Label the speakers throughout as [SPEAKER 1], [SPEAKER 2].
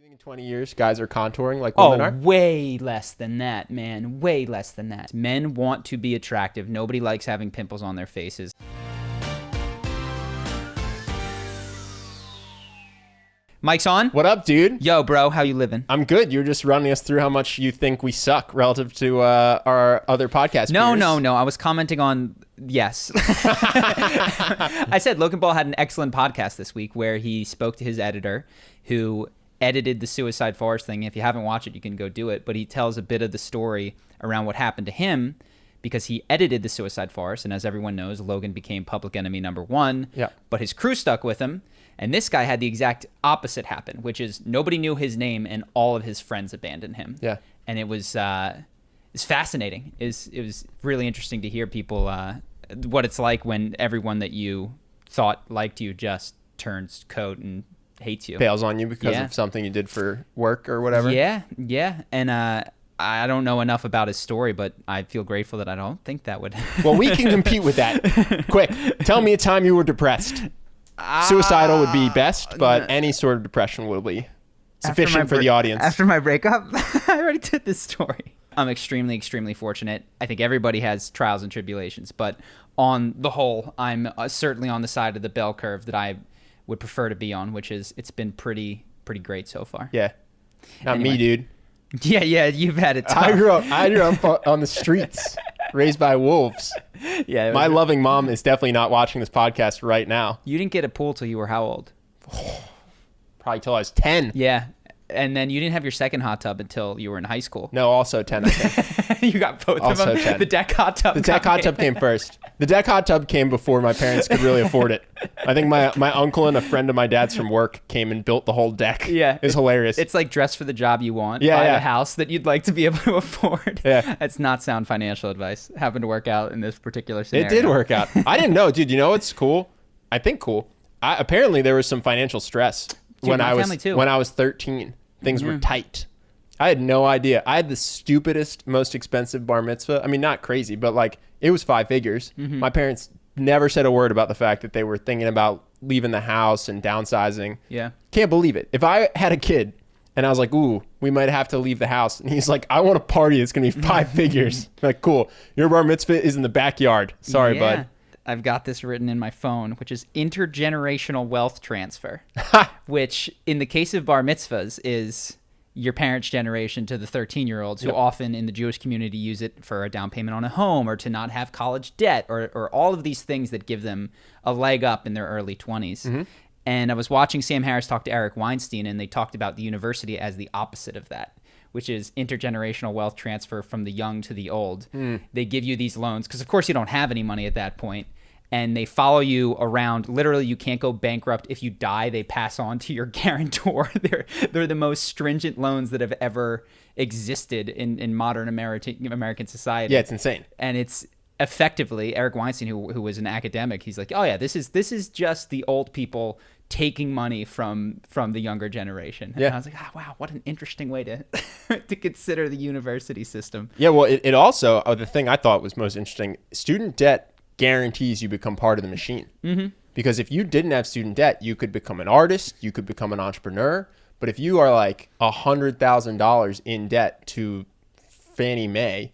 [SPEAKER 1] think in 20 years guys are contouring like women are?
[SPEAKER 2] Way less than that, man. Way less than that. Men want to be attractive. Nobody likes having pimples on their faces. Mic's on?
[SPEAKER 1] What up, dude?
[SPEAKER 2] Yo, bro, how you living?
[SPEAKER 1] I'm good. You're just running us through how much you think we suck relative to our other podcast
[SPEAKER 2] No.
[SPEAKER 1] peers.
[SPEAKER 2] I was commenting on, yes. I said Logan Paul had an excellent podcast this week where he spoke to his editor who edited the Suicide Forest thing. If you haven't watched it, you can go do it. But he tells a bit of the story around what happened to him because he edited the Suicide Forest. And as everyone knows, Logan became public enemy #1.
[SPEAKER 1] Yeah.
[SPEAKER 2] But his crew stuck with him. And this guy had the exact opposite happen, which is nobody knew his name and all of his friends abandoned him.
[SPEAKER 1] Yeah.
[SPEAKER 2] And it was it's fascinating. It was really interesting to hear people what it's like when everyone that you thought liked you just turns coat and hates you.
[SPEAKER 1] Bails on you because of something you did for work or whatever.
[SPEAKER 2] Yeah. And I don't know enough about his story, but I feel grateful that I don't think that would.
[SPEAKER 1] Well, we can compete with that. Quick, tell me a time you were depressed. Suicidal would be best, but any sort of depression will be sufficient for the audience.
[SPEAKER 2] After my breakup, I already did this story. I'm extremely, extremely fortunate. I think everybody has trials and tribulations, but on the whole, I'm certainly on the side of the bell curve that I would prefer to be on, which is it's been pretty great so far.
[SPEAKER 1] Yeah. Not me, dude.
[SPEAKER 2] Yeah, you've had it tough.
[SPEAKER 1] I grew up on the streets, raised by wolves.
[SPEAKER 2] Yeah,
[SPEAKER 1] my loving mom is definitely not watching this podcast right now.
[SPEAKER 2] You didn't get a pool till you were how old?
[SPEAKER 1] Probably till I was 10.
[SPEAKER 2] Yeah. And then you didn't have your second hot tub until you were in high school.
[SPEAKER 1] No, also 10, I think.
[SPEAKER 2] You got both
[SPEAKER 1] also
[SPEAKER 2] of them?
[SPEAKER 1] 10.
[SPEAKER 2] The deck hot tub.
[SPEAKER 1] The deck hot tub came first. The deck hot tub came before my parents could really afford it. I think my uncle and a friend of my dad's from work came and built the whole deck.
[SPEAKER 2] Yeah.
[SPEAKER 1] It's hilarious.
[SPEAKER 2] It's like dress for the job you want.
[SPEAKER 1] Yeah,
[SPEAKER 2] buy
[SPEAKER 1] yeah.
[SPEAKER 2] a house that you'd like to be able to afford.
[SPEAKER 1] Yeah.
[SPEAKER 2] That's not sound financial advice. Happened to work out in this particular scenario.
[SPEAKER 1] It did work out. I didn't know. Dude, you know what's cool? I think cool. Apparently there was some financial stress when I was 13. Things were tight. I had no idea. I had the stupidest, most expensive bar mitzvah. I mean, not crazy, but like it was 5 figures.
[SPEAKER 2] Mm-hmm.
[SPEAKER 1] My parents never said a word about the fact that they were thinking about leaving the house and downsizing.
[SPEAKER 2] Yeah.
[SPEAKER 1] Can't believe it. If I had a kid and I was like, ooh, we might have to leave the house. And he's like, I want a party. It's going to be 5 figures. Like, cool. Your bar mitzvah is in the backyard. Sorry, bud.
[SPEAKER 2] I've got this written in my phone, which is intergenerational wealth transfer, which in the case of bar mitzvahs is your parents' generation to the 13-year-olds who often in the Jewish community use it for a down payment on a home or to not have college debt or all of these things that give them a leg up in their early 20s. Mm-hmm. And I was watching Sam Harris talk to Eric Weinstein, and they talked about the university as the opposite of that, which is intergenerational wealth transfer from the young to the old. They give you these loans because, of course, you don't have any money at that point. And they follow you around. Literally, you can't go bankrupt. If you die, they pass on to your guarantor. They're the most stringent loans that have ever existed in modern American society.
[SPEAKER 1] Yeah, it's insane.
[SPEAKER 2] And it's effectively Eric Weinstein, who was an academic. He's like, oh yeah, this is just the old people taking money from the younger generation. And I was like, wow, what an interesting way to to consider the university system.
[SPEAKER 1] Yeah, well, it also the thing I thought was most interesting. Student debt guarantees you become part of the machine. Mm-hmm. Because if you didn't have student debt, you could become an artist, you could become an entrepreneur. But if you are like $100,000 in debt to Fannie Mae,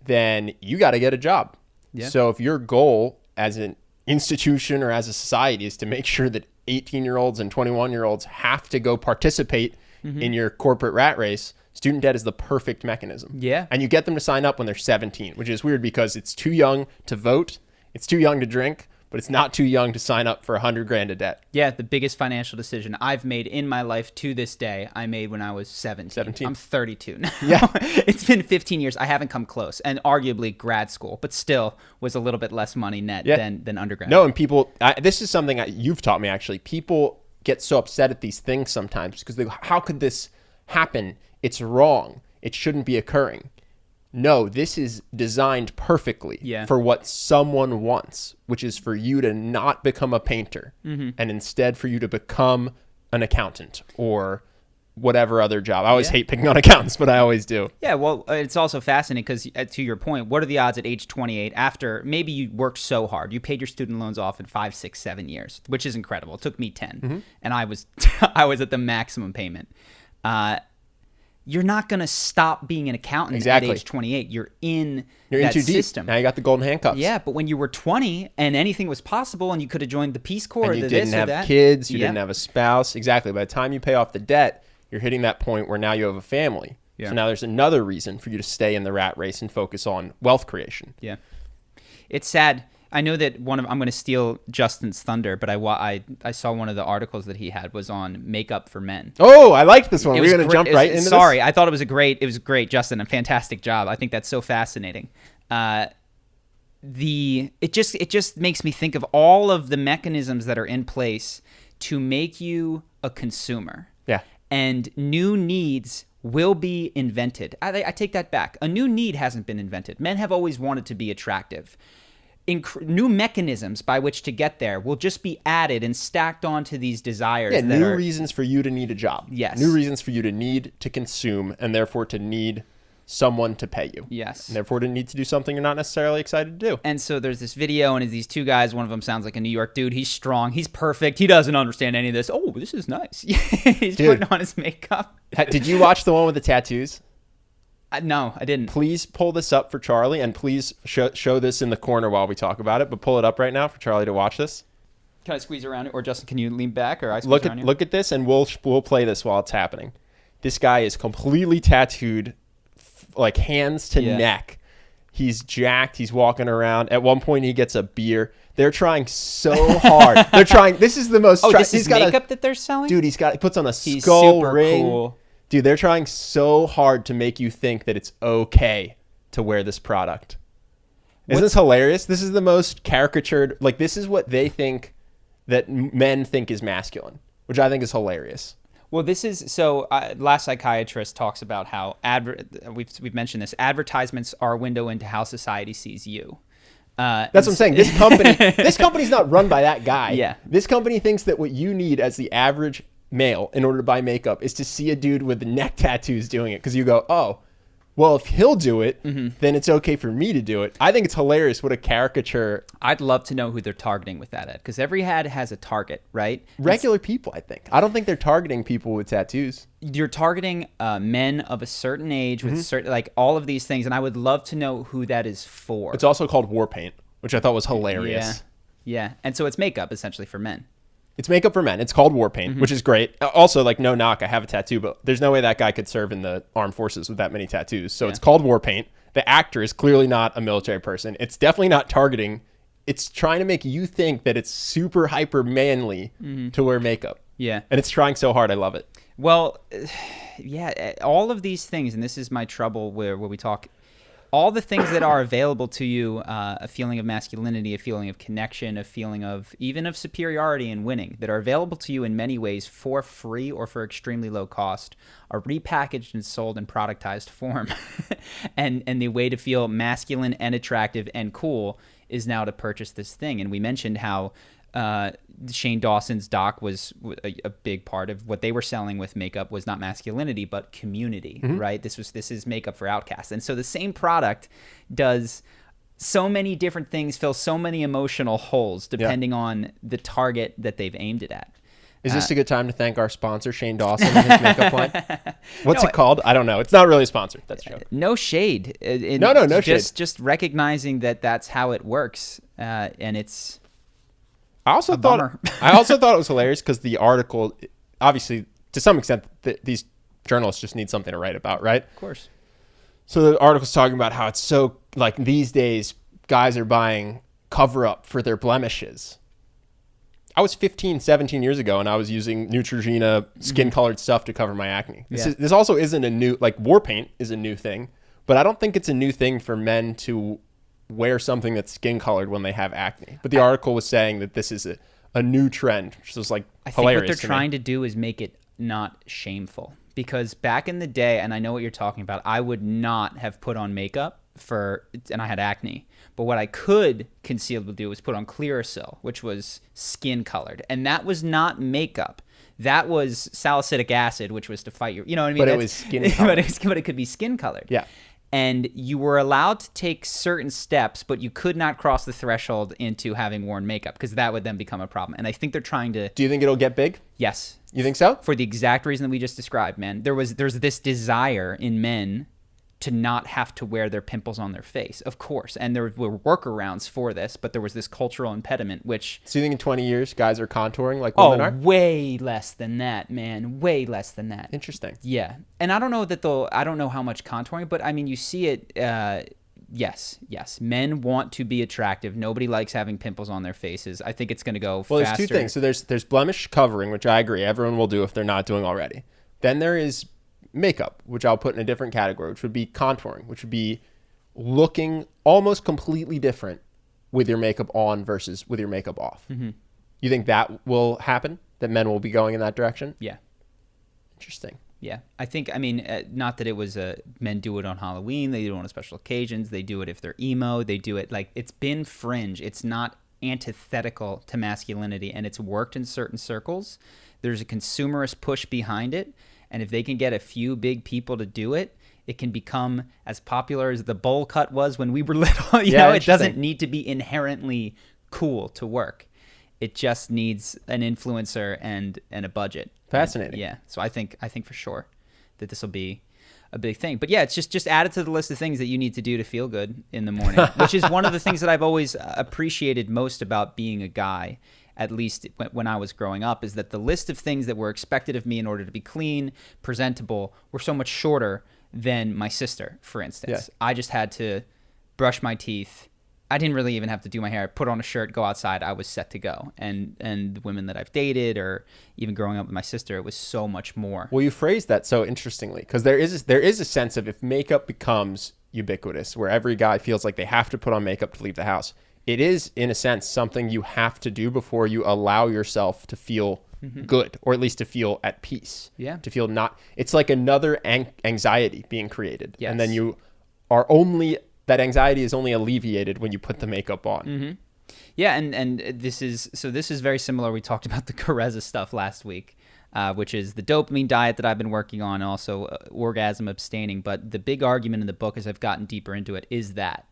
[SPEAKER 1] then you got to get a job. Yeah. So if your goal as an institution or as a society is to make sure that 18-year-olds and 21-year-olds have to go participate in your corporate rat race, student debt is the perfect mechanism.
[SPEAKER 2] Yeah.
[SPEAKER 1] And you get them to sign up when they're 17, which is weird because it's too young to vote. It's too young to drink, but it's not too young to sign up for $100,000 of debt.
[SPEAKER 2] Yeah, the biggest financial decision I've made in my life to this day, I made when I was 17. I'm 32 now.
[SPEAKER 1] Yeah.
[SPEAKER 2] It's been 15 years. I haven't come close. And arguably grad school, but still was a little bit less money net than undergrad.
[SPEAKER 1] No, and people, this is something you've taught me actually. People get so upset at these things sometimes because they go, how could this happen? It's wrong. It shouldn't be occurring. No, this is designed perfectly for what someone wants, which is for you to not become a painter and instead for you to become an accountant or whatever other job. I always hate picking on accountants, but I always do.
[SPEAKER 2] Yeah, well, it's also fascinating because to your point, what are the odds at age 28 after maybe you worked so hard, you paid your student loans off in 5, 6, 7 years, which is incredible. It took me 10 and I was at the maximum payment. you're not going to stop being an accountant at age 28. You're in that
[SPEAKER 1] too deep.
[SPEAKER 2] system.
[SPEAKER 1] Now you got the golden handcuffs.
[SPEAKER 2] Yeah, but when you were 20 and anything was possible and you could have joined the Peace Corps
[SPEAKER 1] and
[SPEAKER 2] or
[SPEAKER 1] you
[SPEAKER 2] this
[SPEAKER 1] didn't
[SPEAKER 2] or that.
[SPEAKER 1] have kids, you didn't have a spouse. Exactly. By the time you pay off the debt, you're hitting that point where now you have a family. Yeah. So now there's another reason for you to stay in the rat race and focus on wealth creation.
[SPEAKER 2] Yeah. It's sad. I know that I'm going to steal Justin's thunder, but I saw one of the articles that he had was on makeup for men.
[SPEAKER 1] Oh, I liked this one. We're going to jump right into this.
[SPEAKER 2] Sorry, I thought it was great, Justin. A fantastic job. I think that's so fascinating. It just makes me think of all of the mechanisms that are in place to make you a consumer.
[SPEAKER 1] Yeah.
[SPEAKER 2] And new needs will be invented. I take that back. A new need hasn't been invented. Men have always wanted to be attractive. New mechanisms by which to get there will just be added and stacked onto these desires.
[SPEAKER 1] Yeah, new reasons for you to need a job.
[SPEAKER 2] Yes.
[SPEAKER 1] New reasons for you to need to consume and therefore to need someone to pay you.
[SPEAKER 2] Yes.
[SPEAKER 1] And therefore to need to do something you're not necessarily excited to do.
[SPEAKER 2] And so there's this video and it's these two guys. One of them sounds like a New York dude. He's strong. He's perfect. He doesn't understand any of this. Oh, this is nice. He's putting on his makeup.
[SPEAKER 1] Did you watch the one with the tattoos?
[SPEAKER 2] No, I didn't.
[SPEAKER 1] Please pull this up for Charlie, and please show this in the corner while we talk about it. But pull it up right now for Charlie to watch this.
[SPEAKER 2] Can I squeeze around it, or Justin? Can you lean back, or I
[SPEAKER 1] look at this, and we'll play this while it's happening. This guy is completely tattooed, like hands to neck. He's jacked. He's walking around. At one point, he gets a beer. They're trying so hard. They're trying. This is the most.
[SPEAKER 2] This is makeup that they're selling.
[SPEAKER 1] Dude, he puts on a skull ring.
[SPEAKER 2] Cool.
[SPEAKER 1] Dude, they're trying so hard to make you think that it's okay to wear this product. Isn't this hilarious? This is the most caricatured. Like, this is what they think that men think is masculine, which I think is hilarious.
[SPEAKER 2] Well, this is so. Last Psychiatrist talks about how we've mentioned this. Advertisements are a window into how society sees you.
[SPEAKER 1] That's what I'm saying. This company's not run by that guy.
[SPEAKER 2] Yeah.
[SPEAKER 1] This company thinks that what you need as the average male in order to buy makeup is to see a dude with neck tattoos doing it, because you go, oh, well, if he'll do it, then it's okay for me to do it. I think it's hilarious. What a caricature.
[SPEAKER 2] I'd love to know who they're targeting with that ad, because every ad has a target, right?
[SPEAKER 1] Regular people, I think. I don't think they're targeting people with tattoos.
[SPEAKER 2] You're targeting men of a certain age with certain, like, all of these things, and I would love to know who that is for.
[SPEAKER 1] It's also called war paint, which I thought was hilarious.
[SPEAKER 2] Yeah. And so it's makeup essentially for men.
[SPEAKER 1] It's makeup for men. It's called war paint, which is great. Also, like, no knock, I have a tattoo, but there's no way that guy could serve in the armed forces with that many tattoos. So it's called war paint. The actor is clearly not a military person. It's definitely not targeting. It's trying to make you think that it's super hyper manly to wear makeup.
[SPEAKER 2] Yeah.
[SPEAKER 1] And it's trying so hard. I love it.
[SPEAKER 2] Well, yeah, all of these things, and this is my trouble where we talk, all the things that are available to you, a feeling of masculinity, a feeling of connection, a feeling of even of superiority and winning, that are available to you in many ways for free or for extremely low cost, are repackaged and sold in productized form. and the way to feel masculine and attractive and cool is now to purchase this thing. And we mentioned how Shane Dawson's doc was a big part of what they were selling with makeup was not masculinity, but community, right? This is makeup for outcasts. And so the same product does so many different things, fills so many emotional holes depending on the target that they've aimed it at.
[SPEAKER 1] Is this a good time to thank our sponsor, Shane Dawson, and his makeup line? What's it called? I don't know. It's not really a sponsor. That's a joke.
[SPEAKER 2] No shade.
[SPEAKER 1] No shade.
[SPEAKER 2] Just recognizing that that's how it works, and it's.
[SPEAKER 1] I also thought it was hilarious because the article, obviously, to some extent, these journalists just need something to write about, right?
[SPEAKER 2] Of course.
[SPEAKER 1] So the article's talking about how it's so, like, these days, guys are buying cover-up for their blemishes. I was 15, 17 years ago, and I was using Neutrogena skin-colored stuff to cover my acne. This also isn't a new, like, war paint is a new thing, but I don't think it's a new thing for men to wear something that's skin-colored when they have acne. But the article was saying that this is a new trend, which is, like, hilarious.
[SPEAKER 2] I think what they're trying to do is make it not shameful. Because back in the day, and I know what you're talking about, I would not have put on makeup and I had acne. But what I could concealably do was put on Clearasil, which was skin-colored. And that was not makeup. That was salicylic acid, which was to fight your, you know what I mean?
[SPEAKER 1] But it was skin-colored.
[SPEAKER 2] but it could be skin-colored.
[SPEAKER 1] Yeah.
[SPEAKER 2] And you were allowed to take certain steps, but you could not cross the threshold into having worn makeup because that would then become a problem. And I think they're trying to...
[SPEAKER 1] Do you think it'll get big?
[SPEAKER 2] Yes.
[SPEAKER 1] You think so?
[SPEAKER 2] For the exact reason that we just described, man. There's this desire in men to not have to wear their pimples on their face, of course. And there were workarounds for this, but there was this cultural impediment, which...
[SPEAKER 1] So you think in 20 years, guys are contouring like women are?
[SPEAKER 2] Way less than that, man. Way less than that.
[SPEAKER 1] Interesting.
[SPEAKER 2] Yeah. And I don't know that I don't know how much contouring, but I mean, you see it, yes. Men want to be attractive. Nobody likes having pimples on their faces. I think it's going to go faster.
[SPEAKER 1] Well, there's two things. So there's blemish covering, which I agree everyone will do if they're not doing already. Then there is makeup, which I'll put in a different category, which would be contouring, which would be looking almost completely different with your makeup on versus with your makeup off. Mm-hmm. You think that will happen? That men will be going in that direction?
[SPEAKER 2] Yeah.
[SPEAKER 1] Interesting.
[SPEAKER 2] Yeah. I think, I mean, not that it was men do it on Halloween. They do it on special occasions. They do it if they're emo. They do it like it's been fringe. It's not antithetical to masculinity, and it's worked in certain circles. There's a consumerist push behind it. And if they can get a few big people to do it, it can become as popular as the bowl cut was when we were little. You know, it doesn't need to be inherently cool to work. It just needs an influencer and a budget.
[SPEAKER 1] Fascinating.
[SPEAKER 2] And, yeah. So I think for sure that this will be a big thing. But yeah, it's just add it to the list of things that you need to do to feel good in the morning, which is one of the things that I've always appreciated most about being a guy. At least when I was growing up, is that the list of things that were expected of me in order to be clean, presentable, were so much shorter than my sister, for instance. Yeah. I just had to brush my teeth. I didn't really even have to do my hair. Put on a shirt, go outside. I was set to go. And the women that I've dated, or even growing up with my sister, it was so much more.
[SPEAKER 1] Well, you phrased that so interestingly, because there is a sense of if makeup becomes ubiquitous, where every guy feels like they have to put on makeup to leave the house, it is, in a sense, something you have to do before you allow yourself to feel good, or at least to feel at peace.
[SPEAKER 2] Yeah.
[SPEAKER 1] To feel not... It's like another anxiety being created.
[SPEAKER 2] Yes.
[SPEAKER 1] And then you are that anxiety is only alleviated when you put the makeup on.
[SPEAKER 2] Mm-hmm. Yeah, and this is very similar. We talked about the Careza stuff last week, which is the dopamine diet that I've been working on, also orgasm abstaining. But the big argument in the book, as I've gotten deeper into it, is that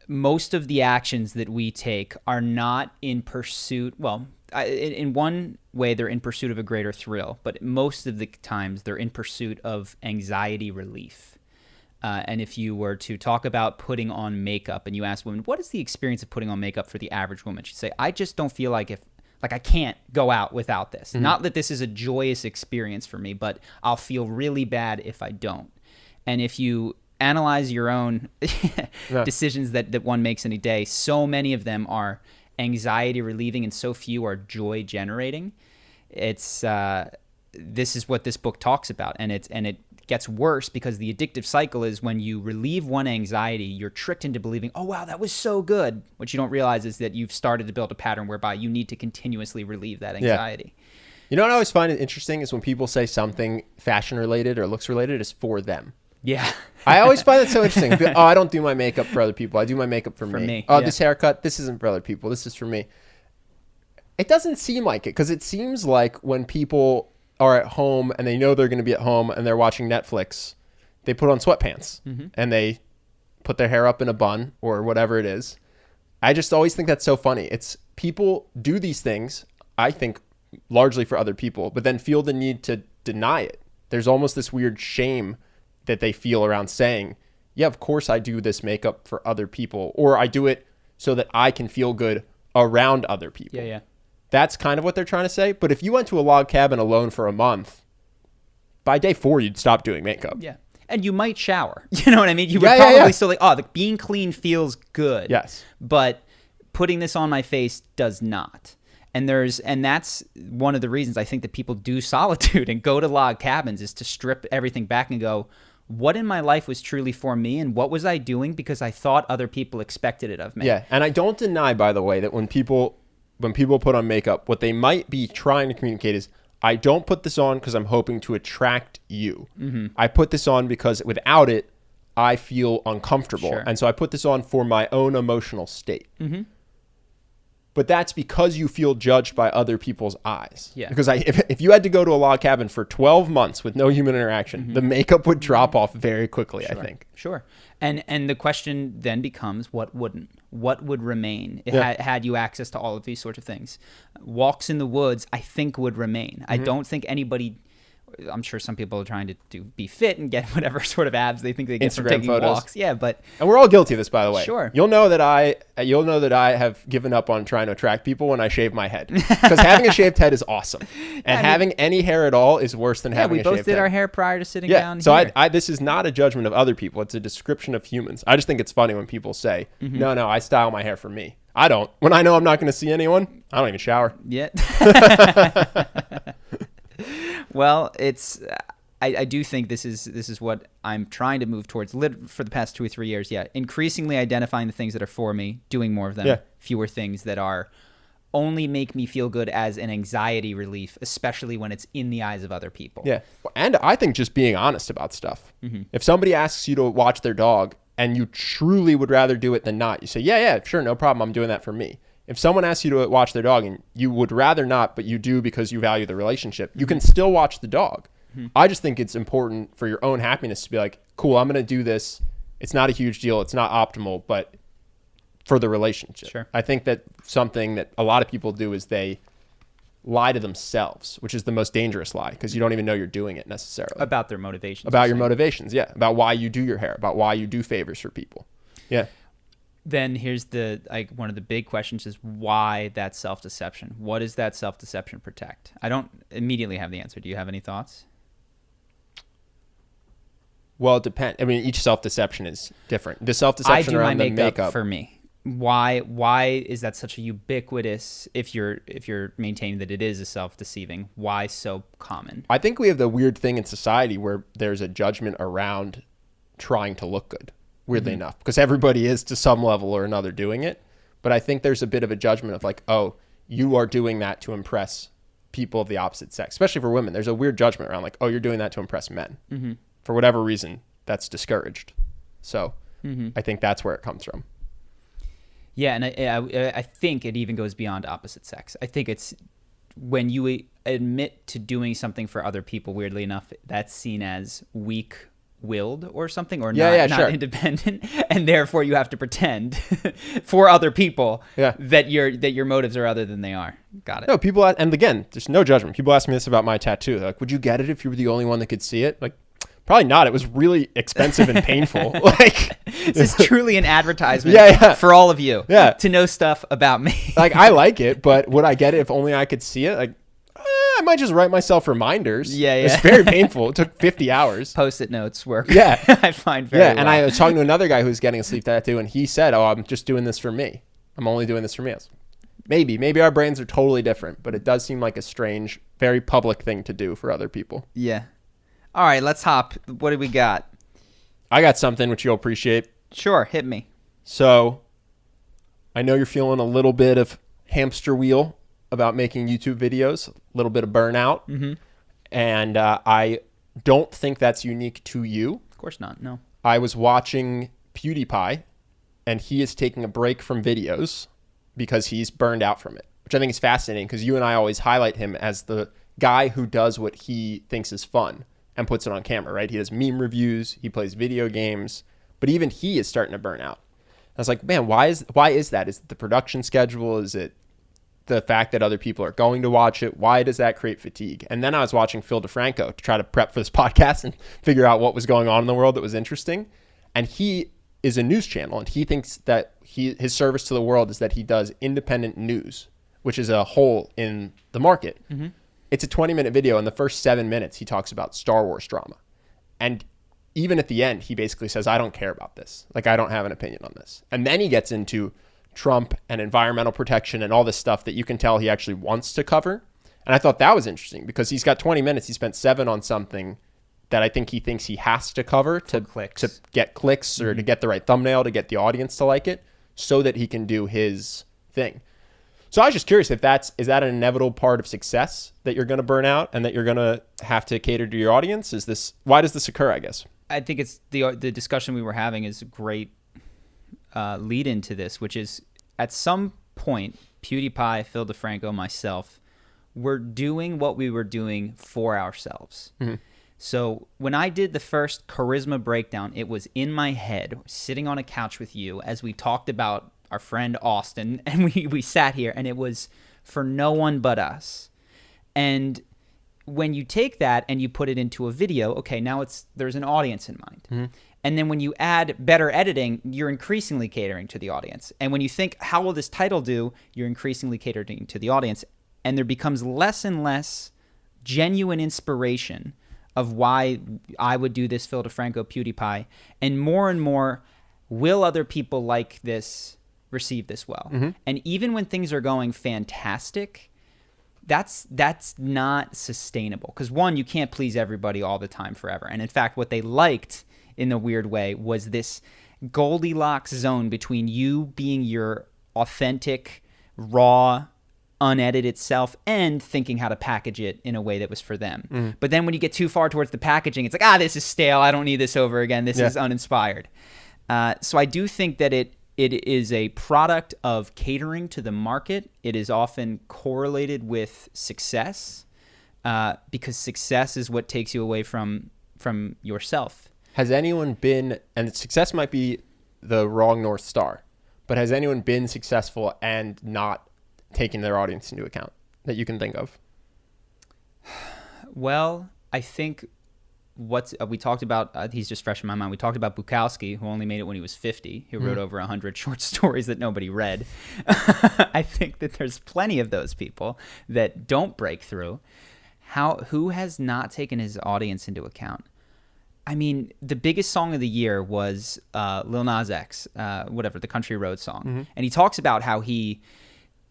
[SPEAKER 2] most of the actions that we take are not in pursuit. Well, in one way, they're in pursuit of a greater thrill, but most of the times they're in pursuit of anxiety relief. And if you were to talk about putting on makeup and you ask women, what is the experience of putting on makeup for the average woman? She'd say, I just don't feel like I can't go out without this. Mm-hmm. Not that this is a joyous experience for me, but I'll feel really bad if I don't. And if you analyze your own decisions that one makes in a day, so many of them are anxiety relieving and so few are joy generating. It's this is what this book talks about, and it gets worse because the addictive cycle is when you relieve one anxiety, you're tricked into believing, oh wow, that was so good. What you don't realize is that you've started to build a pattern whereby you need to continuously relieve that anxiety.
[SPEAKER 1] Yeah. You know what I always find interesting is when people say something fashion related or looks related is for them.
[SPEAKER 2] Yeah.
[SPEAKER 1] I always find it so interesting. Oh, I don't do my makeup for other people. I do my makeup for me. Oh, This haircut, this isn't for other people. This is for me. It doesn't seem like it, because it seems like when people are at home and they know they're going to be at home and they're watching Netflix, they put on sweatpants and they put their hair up in a bun or whatever it is. I just always think that's so funny. It's people do these things, I think, largely for other people, but then feel the need to deny it. There's almost this weird shame that they feel around saying, yeah, of course I do this makeup for other people, or I do it so that I can feel good around other people.
[SPEAKER 2] Yeah.
[SPEAKER 1] That's kind of what they're trying to say. But if you went to a log cabin alone for a month, by day 4, you'd stop doing makeup.
[SPEAKER 2] Yeah. And you might shower. You know what I mean? You would probably still like, being clean feels good.
[SPEAKER 1] Yes.
[SPEAKER 2] But putting this on my face does not. And that's one of the reasons I think that people do solitude and go to log cabins, is to strip everything back and go, what in my life was truly for me, and what was I doing because I thought other people expected it of me?
[SPEAKER 1] Yeah, and I don't deny, by the way, that when people put on makeup, what they might be trying to communicate is, I don't put this on because I'm hoping to attract you. Mm-hmm. I put this on because without it, I feel uncomfortable.
[SPEAKER 2] Sure.
[SPEAKER 1] And so I put this on for my own emotional state. Mm-hmm. But that's because you feel judged by other people's eyes.
[SPEAKER 2] Yeah.
[SPEAKER 1] Because if you had to go to a log cabin for 12 months with no human interaction, the makeup would drop off very quickly, I think.
[SPEAKER 2] Sure. And the question then becomes, what wouldn't? What would remain had you access to all of these sorts of things? Walks in the woods, I think, would remain. I don't think anybody... I'm sure some people are trying to be fit and get whatever sort of abs they think they get from taking walks. Yeah, but
[SPEAKER 1] and we're all guilty of this, by the way.
[SPEAKER 2] Sure.
[SPEAKER 1] You'll know that I have given up on trying to attract people when I shave my head, because having a shaved head is awesome, and having any hair at all is worse than having a shaved head.
[SPEAKER 2] We both did our hair prior to sitting down.
[SPEAKER 1] So
[SPEAKER 2] here.
[SPEAKER 1] I this is not a judgment of other people; it's a description of humans. I just think it's funny when people say, "No, I style my hair for me." I don't. When I know I'm not going to see anyone, I don't even shower.
[SPEAKER 2] Yeah. Well, it's. I do think this is what I'm trying to move towards for the past 2 or 3 years. Yeah, increasingly identifying the things that are for me, doing more of them, fewer things that are only make me feel good as an anxiety relief, especially when it's in the eyes of other people.
[SPEAKER 1] Yeah, and I think just being honest about stuff. If somebody asks you to watch their dog and you truly would rather do it than not, you say, yeah, sure, no problem, I'm doing that for me. If someone asks you to watch their dog and you would rather not, but you do because you value the relationship, you can still watch the dog. I just think it's important for your own happiness to be like, cool, I'm going to do this. It's not a huge deal. It's not optimal, but for the relationship.
[SPEAKER 2] Sure.
[SPEAKER 1] I think that something that a lot of people do is they lie to themselves, which is the most dangerous lie, because you don't even know you're doing it necessarily.
[SPEAKER 2] About their motivations.
[SPEAKER 1] About your motivations, yeah. About why you do your hair, about why you do favors for people. Yeah.
[SPEAKER 2] Then here's one of the big questions is why that self-deception? What does that self-deception protect? I don't immediately have the answer. Do you have any thoughts?
[SPEAKER 1] Well, it depends. I mean, each self-deception is different. The self-deception around the makeup
[SPEAKER 2] for me. Why is that such a ubiquitous, if you're maintaining that it is a self-deceiving, why so common?
[SPEAKER 1] I think we have the weird thing in society where there's a judgment around trying to look good, weirdly enough, because everybody is to some level or another doing it. But I think there's a bit of a judgment of like, oh, you are doing that to impress people of the opposite sex, especially for women. There's a weird judgment around like, oh, you're doing that to impress men. For whatever reason, that's discouraged. So I think that's where it comes from.
[SPEAKER 2] Yeah, and I think it even goes beyond opposite sex. I think it's when you admit to doing something for other people, weirdly enough, that's seen as weak-willed or something, or not independent, and therefore you have to pretend for other people that your motives are other than they are. Got it.
[SPEAKER 1] No, people, and again, there's no judgment. People ask me this about my tattoo. They're like, would you get it if you were the only one that could see it? Like, probably not. It was really expensive and painful. Like,
[SPEAKER 2] this is truly an advertisement for all of you to know stuff about me.
[SPEAKER 1] Like, I like it, but would I get it if only I could see it? Like, I might just write myself reminders. It's very painful. It took 50 hours.
[SPEAKER 2] Post-it notes work.
[SPEAKER 1] Yeah.
[SPEAKER 2] I find very well.
[SPEAKER 1] And I was talking to another guy who's getting a sleeve tattoo, and he said, oh, I'm just doing this for me. I'm only doing this for me. I was, maybe our brains are totally different, but it does seem like a strange, very public thing to do for other people.
[SPEAKER 2] Yeah. All right, let's hop. What do we got?
[SPEAKER 1] I got something which you'll appreciate.
[SPEAKER 2] Sure, hit me.
[SPEAKER 1] So, I know you're feeling a little bit of hamster wheel about making YouTube videos, a little bit of burnout. And I don't think that's unique to you.
[SPEAKER 2] Of course not, no.
[SPEAKER 1] I was watching PewDiePie, and he is taking a break from videos because he's burned out from it, which I think is fascinating because you and I always highlight him as the guy who does what he thinks is fun and puts it on camera, right? He does meme reviews, he plays video games, but even he is starting to burn out. I was like, man, why is that? Is it the production schedule? Is it the fact that other people are going to watch it? Why does that create fatigue? And then I was watching Phil DeFranco to try to prep for this podcast and figure out what was going on in the world that was interesting. And he is a news channel, and he thinks that his service to the world is that he does independent news, which is a hole in the market. It's a 20-minute video. In the first 7 minutes, he talks about Star Wars drama. And even at the end, he basically says, I don't care about this. Like, I don't have an opinion on this. And then he gets into Trump and environmental protection and all this stuff that you can tell he actually wants to cover. And I thought that was interesting because he's got 20 minutes. He spent 7 on something that I think he thinks he has to cover to get clicks or to get the right thumbnail, to get the audience to like it so that he can do his thing. So I was just curious if is that an inevitable part of success, that you're going to burn out and that you're going to have to cater to your audience? Why does this occur, I guess?
[SPEAKER 2] I think it's the discussion we were having is a great lead into this, which is at some point PewDiePie, Phil DeFranco, myself, we're doing what we were doing for ourselves. Mm-hmm. So when I did the first charisma breakdown, it was in my head, sitting on a couch with you as we talked about our friend Austin, and we sat here, and it was for no one but us. And when you take that and you put it into a video, okay, now there's an audience in mind. Mm-hmm. And then when you add better editing, you're increasingly catering to the audience. And when you think, how will this title do, you're increasingly catering to the audience. And there becomes less and less genuine inspiration of why I would do this Phil DeFranco PewDiePie, and more, will other people like this receive this well? Mm-hmm. And even when things are going fantastic, that's not sustainable, because one, you can't please everybody all the time forever. And in fact, what they liked in a weird way was this Goldilocks zone between you being your authentic, raw, unedited self and thinking how to package it in a way that was for them. Mm. But then when you get too far towards the packaging, it's like, this is stale. I don't need this over again. This is uninspired. So I do think that it is a product of catering to the market. It is often correlated with success, because success is what takes you away from yourself.
[SPEAKER 1] Has anyone been, and success might be the wrong North Star, but has anyone been successful and not taking their audience into account that you can think of?
[SPEAKER 2] Well, I think we talked about, he's just fresh in my mind. We talked about Bukowski, who only made it when he was 50, who wrote over 100 short stories that nobody read. I think that there's plenty of those people that don't break through. Who has not taken his audience into account? I mean, the biggest song of the year was Lil Nas X, the Country Road song. Mm-hmm. And he talks about how he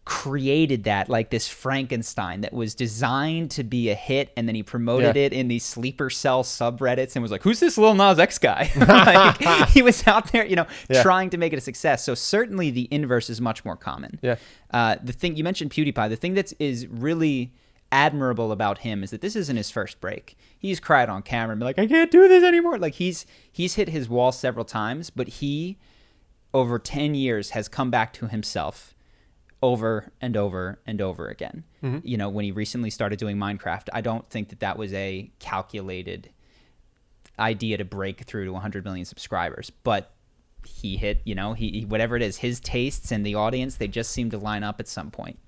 [SPEAKER 2] created that, like this Frankenstein that was designed to be a hit, and then he promoted it in these sleeper cell subreddits and was like, who's this Lil Nas X guy? Like, he was out there, trying to make it a success. So certainly the inverse is much more common. The thing you mentioned, PewDiePie, the thing that is really admirable about him is that this isn't his first break. He's cried on camera and been like, I can't do this anymore. Like, he's hit his wall several times, but he, over 10 years, has come back to himself over and over and over again. Mm-hmm. When he recently started doing Minecraft, I don't think that was a calculated idea to break through to 100 million subscribers, but he hit, he whatever it is, his tastes and the audience, they just seem to line up at some point.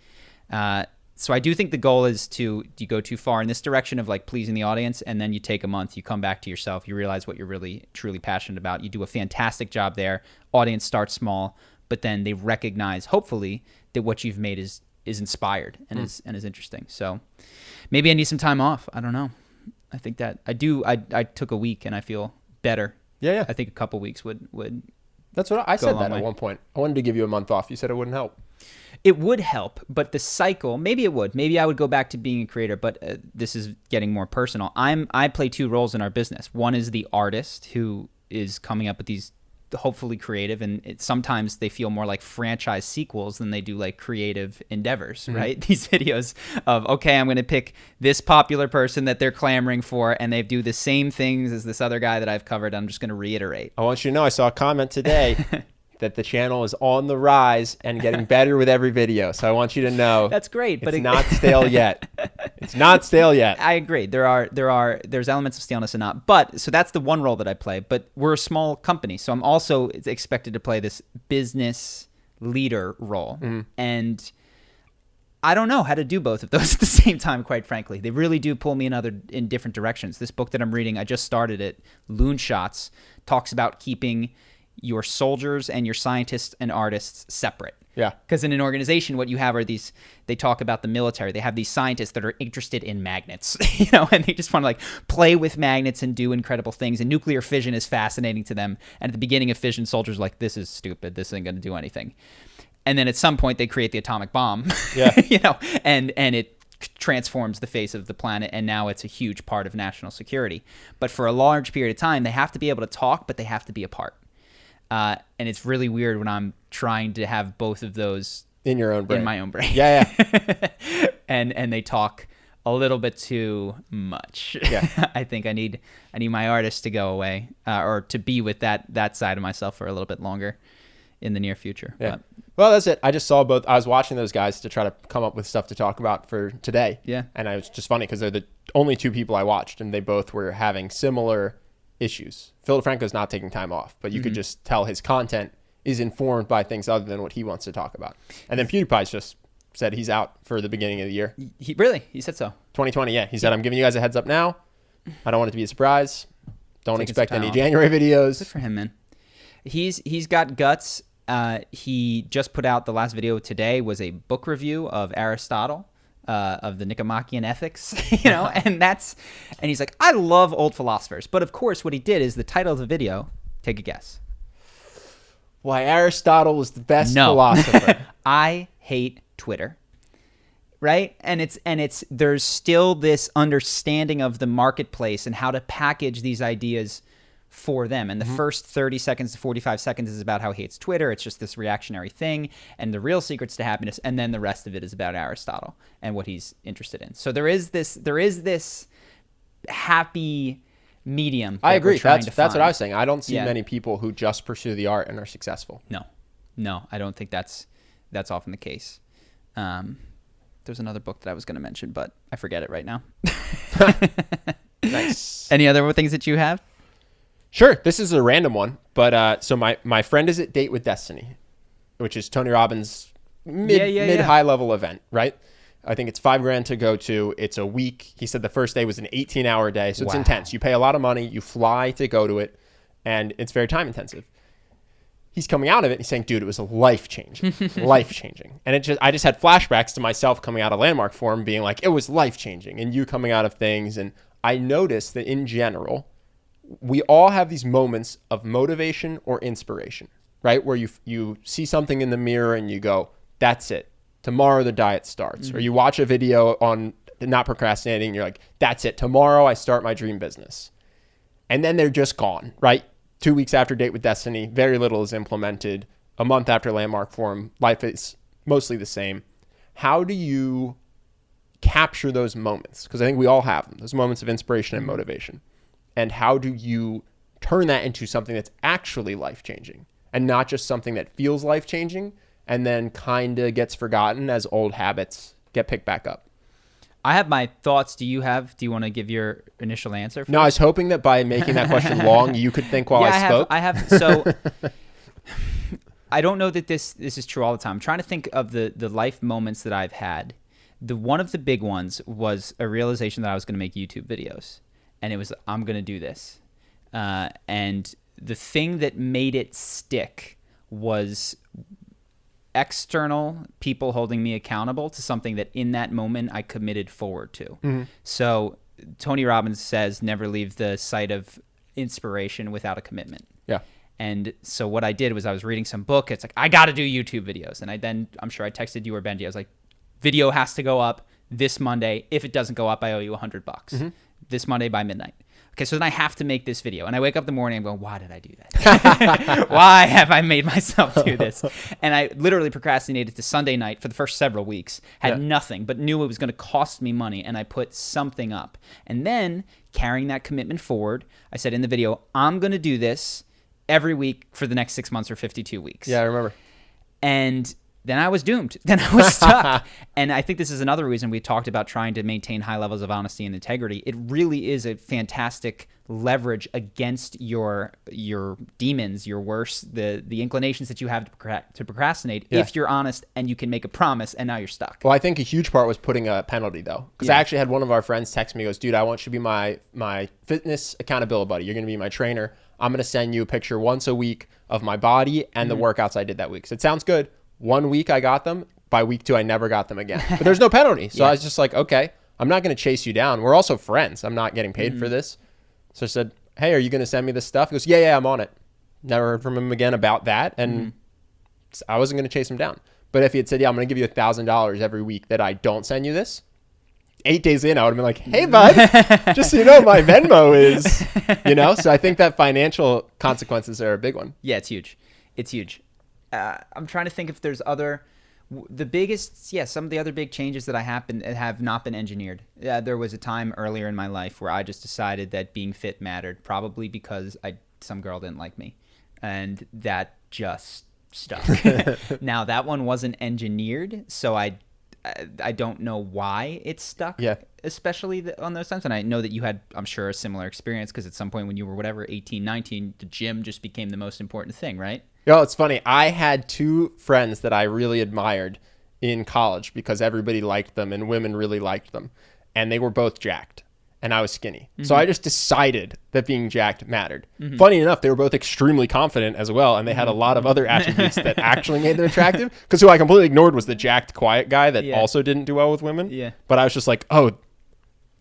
[SPEAKER 2] So I do think the goal is you go too far in this direction of like pleasing the audience, and then you take a month, you come back to yourself, you realize what you're really truly passionate about. You do a fantastic job there. Audience starts small, but then they recognize, hopefully, that what you've made is inspired and is interesting. So maybe I need some time off. I don't know. I think that I do. I took a week and I feel better. Yeah. I think a couple weeks would.
[SPEAKER 1] That's what I said that at one point. I wanted to give you a month off. You said it wouldn't help.
[SPEAKER 2] It would help, but the cycle, maybe it would. Maybe I would go back to being a creator, but this is getting more personal. I play two roles in our business. One is the artist who is coming up with these hopefully creative, and sometimes they feel more like franchise sequels than they do like creative endeavors, right? These videos of, okay, I'm going to pick this popular person that they're clamoring for, and they do the same things as this other guy that I've covered. I'm just going to reiterate.
[SPEAKER 1] I want you to know, I saw a comment today that the channel is on the rise and getting better with every video. So I want you to know
[SPEAKER 2] that's great, but
[SPEAKER 1] it's not stale yet. It's not stale yet.
[SPEAKER 2] I agree. There's elements of staleness and not. But so that's the one role that I play. But we're a small company, so I'm also expected to play this business leader role, and I don't know how to do both of those at the same time. Quite frankly, they really do pull me in different directions. This book that I'm reading, I just started it, Loon Shots, talks about keeping your soldiers and your scientists and artists separate.
[SPEAKER 1] Yeah.
[SPEAKER 2] Because in an organization, what you have are these, they talk about the military. They have these scientists that are interested in magnets, and they just want to like play with magnets and do incredible things. And nuclear fission is fascinating to them. And at the beginning of fission, soldiers are like, this is stupid. This isn't going to do anything. And then at some point they create the atomic bomb, and it transforms the face of the planet, and now it's a huge part of national security. But for a large period of time, they have to be able to talk, but they have to be apart. And it's really weird when I'm trying to have both of those
[SPEAKER 1] in your own brain,
[SPEAKER 2] in my own brain.
[SPEAKER 1] Yeah.
[SPEAKER 2] and they talk a little bit too much.
[SPEAKER 1] Yeah.
[SPEAKER 2] I think I need my artist to go away, or to be with that side of myself for a little bit longer. in the near future.
[SPEAKER 1] Yeah.
[SPEAKER 2] But,
[SPEAKER 1] Well, that's it. I just saw both. I was watching those guys to try to come up with stuff to talk about for today.
[SPEAKER 2] Yeah.
[SPEAKER 1] And it was just funny because they're the only two people I watched, and they both were having similar issues. Phil DeFranco's not taking time off, but you could just tell his content is informed by things other than what he wants to talk about. And then PewDiePie's just said he's out for the beginning of the year.
[SPEAKER 2] He said so.
[SPEAKER 1] 2020, yeah. He said, I'm giving you guys a heads up now. I don't want it to be a surprise. Don't
[SPEAKER 2] Taking
[SPEAKER 1] expect
[SPEAKER 2] some time
[SPEAKER 1] any
[SPEAKER 2] off.
[SPEAKER 1] January videos.
[SPEAKER 2] Good for him, man. He's got guts. He just put out the last video today was a book review of Aristotle, of the Nicomachean Ethics, and he's like, I love old philosophers. But of course, what he did is the title of the video, take a guess.
[SPEAKER 1] Why Aristotle was the best philosopher.
[SPEAKER 2] I hate Twitter. Right? And there's still this understanding of the marketplace and how to package these ideas for them. And the first 30 seconds to 45 seconds is about how he hates Twitter. It's just this reactionary thing. And the real secrets to happiness. And then the rest of it is about Aristotle and what he's interested in. So there is this happy medium.
[SPEAKER 1] I agree. That's what I was
[SPEAKER 2] find.
[SPEAKER 1] saying. I don't see
[SPEAKER 2] Yeah.
[SPEAKER 1] many people who just pursue the art and are successful.
[SPEAKER 2] No, I don't think that's often the case. There's another book that I was going to mention, but I forget it right now.
[SPEAKER 1] Nice.
[SPEAKER 2] Any other things that you have?
[SPEAKER 1] Sure. This is a random one, but so my friend is at Date with Destiny, which is Tony Robbins' mid high level event, right? I think it's $5,000 to go to. It's a week. He said the first day was an 18-hour day, so it's intense. You pay a lot of money. You fly to go to it, and it's very time intensive. He's coming out of it and he's saying, dude, it was life-changing, life-changing. And I just had flashbacks to myself coming out of Landmark Forum being like, it was life-changing, and you coming out of things. And I noticed that in general, we all have these moments of motivation or inspiration, right? Where you see something in the mirror and you go, that's it. Tomorrow the diet starts. Or you watch a video on not procrastinating. And you're like, that's it. Tomorrow I start my dream business. And then they're just gone, right? 2 weeks after Date with Destiny, very little is implemented. A month after Landmark Forum, life is mostly the same. How do you capture those moments? Because I think we all have them, those moments of inspiration and motivation. And how do you turn that into something that's actually life-changing and not just something that feels life-changing and then kind of gets forgotten as old habits get picked back up?
[SPEAKER 2] I have my thoughts. Do you want to give your initial answer first?
[SPEAKER 1] No, I was hoping that by making that question long, you could think while I spoke.
[SPEAKER 2] I have. So I don't know that this is true all the time. I'm trying to think of the life moments that I've had. One of the big ones was a realization that I was going to make YouTube videos. And it was, I'm going to do this. And the thing that made it stick was external people holding me accountable to something that in that moment I committed forward to. Mm-hmm. So Tony Robbins says, never leave the site of inspiration without a commitment.
[SPEAKER 1] Yeah.
[SPEAKER 2] And so what I did was I was reading some book. It's like, I got to do YouTube videos. And I'm sure I texted you or Benji. I was like, video has to go up this Monday. If it doesn't go up, I owe you $100. Mm-hmm. This Monday by midnight. Okay, so then I have to make this video. And I wake up in the morning and go, why did I do that? Why have I made myself do this? And I literally procrastinated to Sunday night for the first several weeks. Had nothing, but knew it was going to cost me money. And I put something up. And then carrying that commitment forward, I said in the video, I'm going to do this every week for the next 6 months or 52 weeks.
[SPEAKER 1] Yeah, I remember.
[SPEAKER 2] And then I was doomed. Then I was stuck. And I think this is another reason we talked about trying to maintain high levels of honesty and integrity. It really is a fantastic leverage against your demons, your worst, the inclinations that you have to procrastinate if you're honest and you can make a promise and now you're stuck.
[SPEAKER 1] Well, I think a huge part was putting a penalty though. Because I actually had one of our friends text me, goes, dude, I want you to be my fitness accountability buddy. You're going to be my trainer. I'm going to send you a picture once a week of my body and the workouts I did that week. So it sounds good. 1 week I got them. By week 2, I never got them again. But there's no penalty. So I was just like, okay, I'm not going to chase you down. We're also friends. I'm not getting paid for this. So I said, hey, are you going to send me this stuff? He goes, yeah, I'm on it. Never heard from him again about that. And I wasn't going to chase him down. But if he had said, yeah, I'm going to give you $1,000 every week that I don't send you this, 8 days in, I would have been like, hey, bud, just so you know, my Venmo is, So I think that financial consequences are a big one.
[SPEAKER 2] Yeah, it's huge. It's huge. I'm trying to think if there's the biggest, some of the other big changes that have not been engineered. There was a time earlier in my life where I just decided that being fit mattered, probably because some girl didn't like me. And that just stuck. Now, that one wasn't engineered, so I don't know why it's stuck, especially on those times. And I know that you had, I'm sure, a similar experience because at some point when you were, whatever, 18, 19, the gym just became the most important thing, right?
[SPEAKER 1] Yo, it's funny. I had two friends that I really admired in college because everybody liked them and women really liked them. And they were both jacked and I was skinny. So I just decided that being jacked mattered. Funny enough, they were both extremely confident as well. And they had a lot of other attributes that actually made them attractive. Because who I completely ignored was the jacked, quiet guy that also didn't do well with women.
[SPEAKER 2] Yeah.
[SPEAKER 1] But I was just like, oh,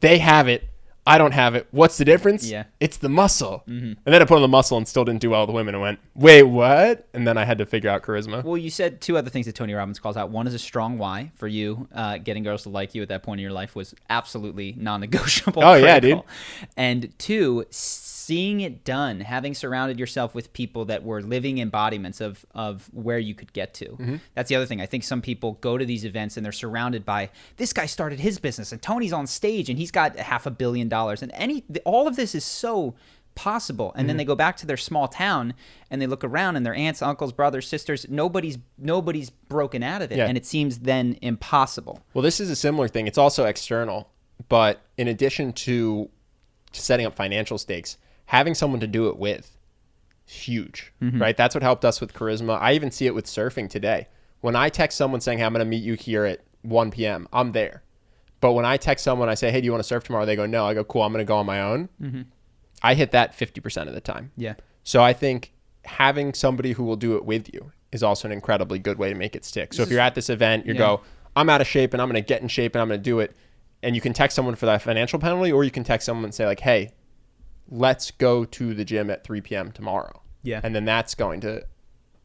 [SPEAKER 1] they have it. I don't have it. What's the difference?
[SPEAKER 2] Yeah.
[SPEAKER 1] It's the muscle. And then I put on the muscle and still didn't do well with women and went, wait, what? And then I had to figure out charisma.
[SPEAKER 2] Well, you said two other things that Tony Robbins calls out. One is a strong why for you. Getting girls to like you at that point in your life was absolutely non-negotiable.
[SPEAKER 1] Oh, yeah, dude.
[SPEAKER 2] And two, seeing it done, having surrounded yourself with people that were living embodiments of where you could get to. That's the other thing. I think some people go to these events and they're surrounded by, this guy started his business and Tony's on stage and he's got $500 million. And all of this is so possible. And then they go back to their small town and they look around and their aunts, uncles, brothers, sisters, nobody's broken out of it. And it seems then impossible.
[SPEAKER 1] Well, this is a similar thing. It's also external. But in addition to setting up financial stakes, having someone to do it with is huge, right? That's what helped us with charisma. I even see it with surfing today. When I text someone saying, hey, I'm going to meet you here at 1 p.m., I'm there. But when I text someone, I say, hey, do you want to surf tomorrow? They go, no. I go, cool, I'm going to go on my own. I hit that 50% of the time.
[SPEAKER 2] Yeah.
[SPEAKER 1] So I think having somebody who will do it with you is also an incredibly good way to make it stick. So if you're at this event, you go, I'm out of shape and I'm going to get in shape and I'm going to do it. And you can text someone for that financial penalty, or you can text someone and say like, hey, let's go to the gym at 3 p.m. tomorrow.
[SPEAKER 2] Yeah.
[SPEAKER 1] And then that's going to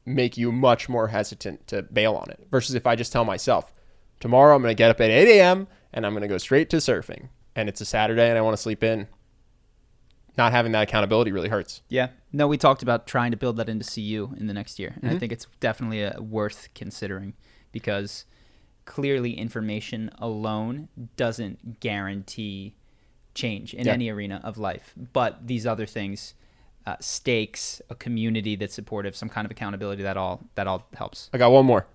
[SPEAKER 1] make you much more hesitant to bail on it. Versus if I just tell myself, tomorrow I'm going to get up at 8 a.m. and I'm going to go straight to surfing. And it's a Saturday and I want to sleep in. Not having that accountability really hurts.
[SPEAKER 2] Yeah. No, we talked about trying to build that into CU in the next year. And I think it's definitely worth considering because clearly information alone doesn't guarantee change in any arena of life. But these other things, stakes, a community that's supportive, some kind of accountability, that all helps.
[SPEAKER 1] I got one more.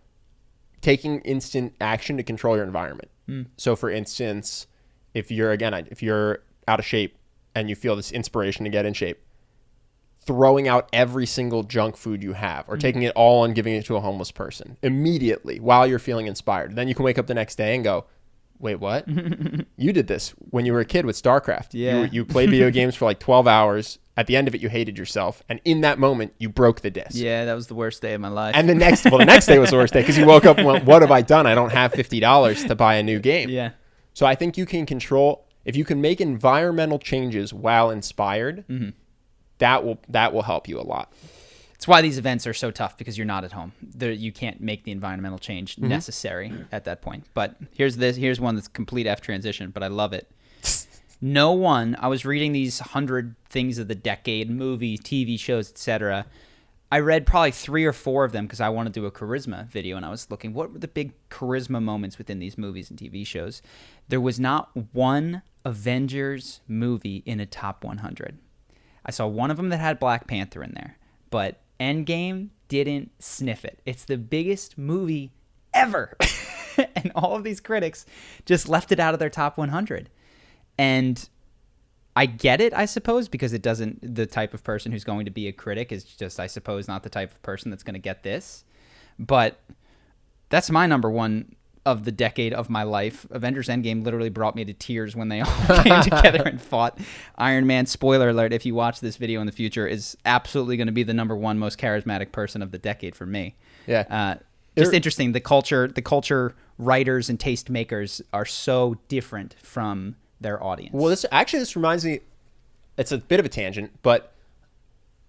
[SPEAKER 1] Taking instant action to control your environment. So for instance, if you're out of shape and you feel this inspiration to get in shape, throwing out every single junk food you have or taking it all and giving it to a homeless person immediately while you're feeling inspired. Then you can wake up the next day and go, wait, what? You did this when you were a kid with StarCraft.
[SPEAKER 2] Yeah.
[SPEAKER 1] You played video games for like 12 hours. At the end of it, you hated yourself. And in that moment, you broke the disc.
[SPEAKER 2] Yeah, that was the worst day of my life.
[SPEAKER 1] And the next day was the worst day because you woke up and went, what have I done? I don't have $50 to buy a new game.
[SPEAKER 2] Yeah.
[SPEAKER 1] So I think you can control, if you can make environmental changes while inspired, that will help you a lot.
[SPEAKER 2] It's why these events are so tough because you're not at home. You can't make the environmental change necessary at that point. But here's one that's complete F transition, but I love it. No one, I was reading these 100 things of the decade, movies, TV shows, etc. I read probably 3 or 4 of them because I want to do a charisma video, and I was looking, what were the big charisma moments within these movies and TV shows? There was not one Avengers movie in a top 100. I saw one of them that had Black Panther in there, but Endgame didn't sniff it. It's the biggest movie ever. And all of these critics just left it out of their top 100. And I get it, I suppose, because it doesn't, the type of person who's going to be a critic is just, I suppose, not the type of person that's going to get this. But that's my number one of the decade of my life. Avengers Endgame literally brought me to tears when they all came together and fought. Iron Man, spoiler alert, if you watch this video in the future, is absolutely going to be the number one most charismatic person of the decade for me.
[SPEAKER 1] Yeah.
[SPEAKER 2] Just interesting. The culture writers and taste makers are so different from their audience.
[SPEAKER 1] Well, this reminds me, it's a bit of a tangent, but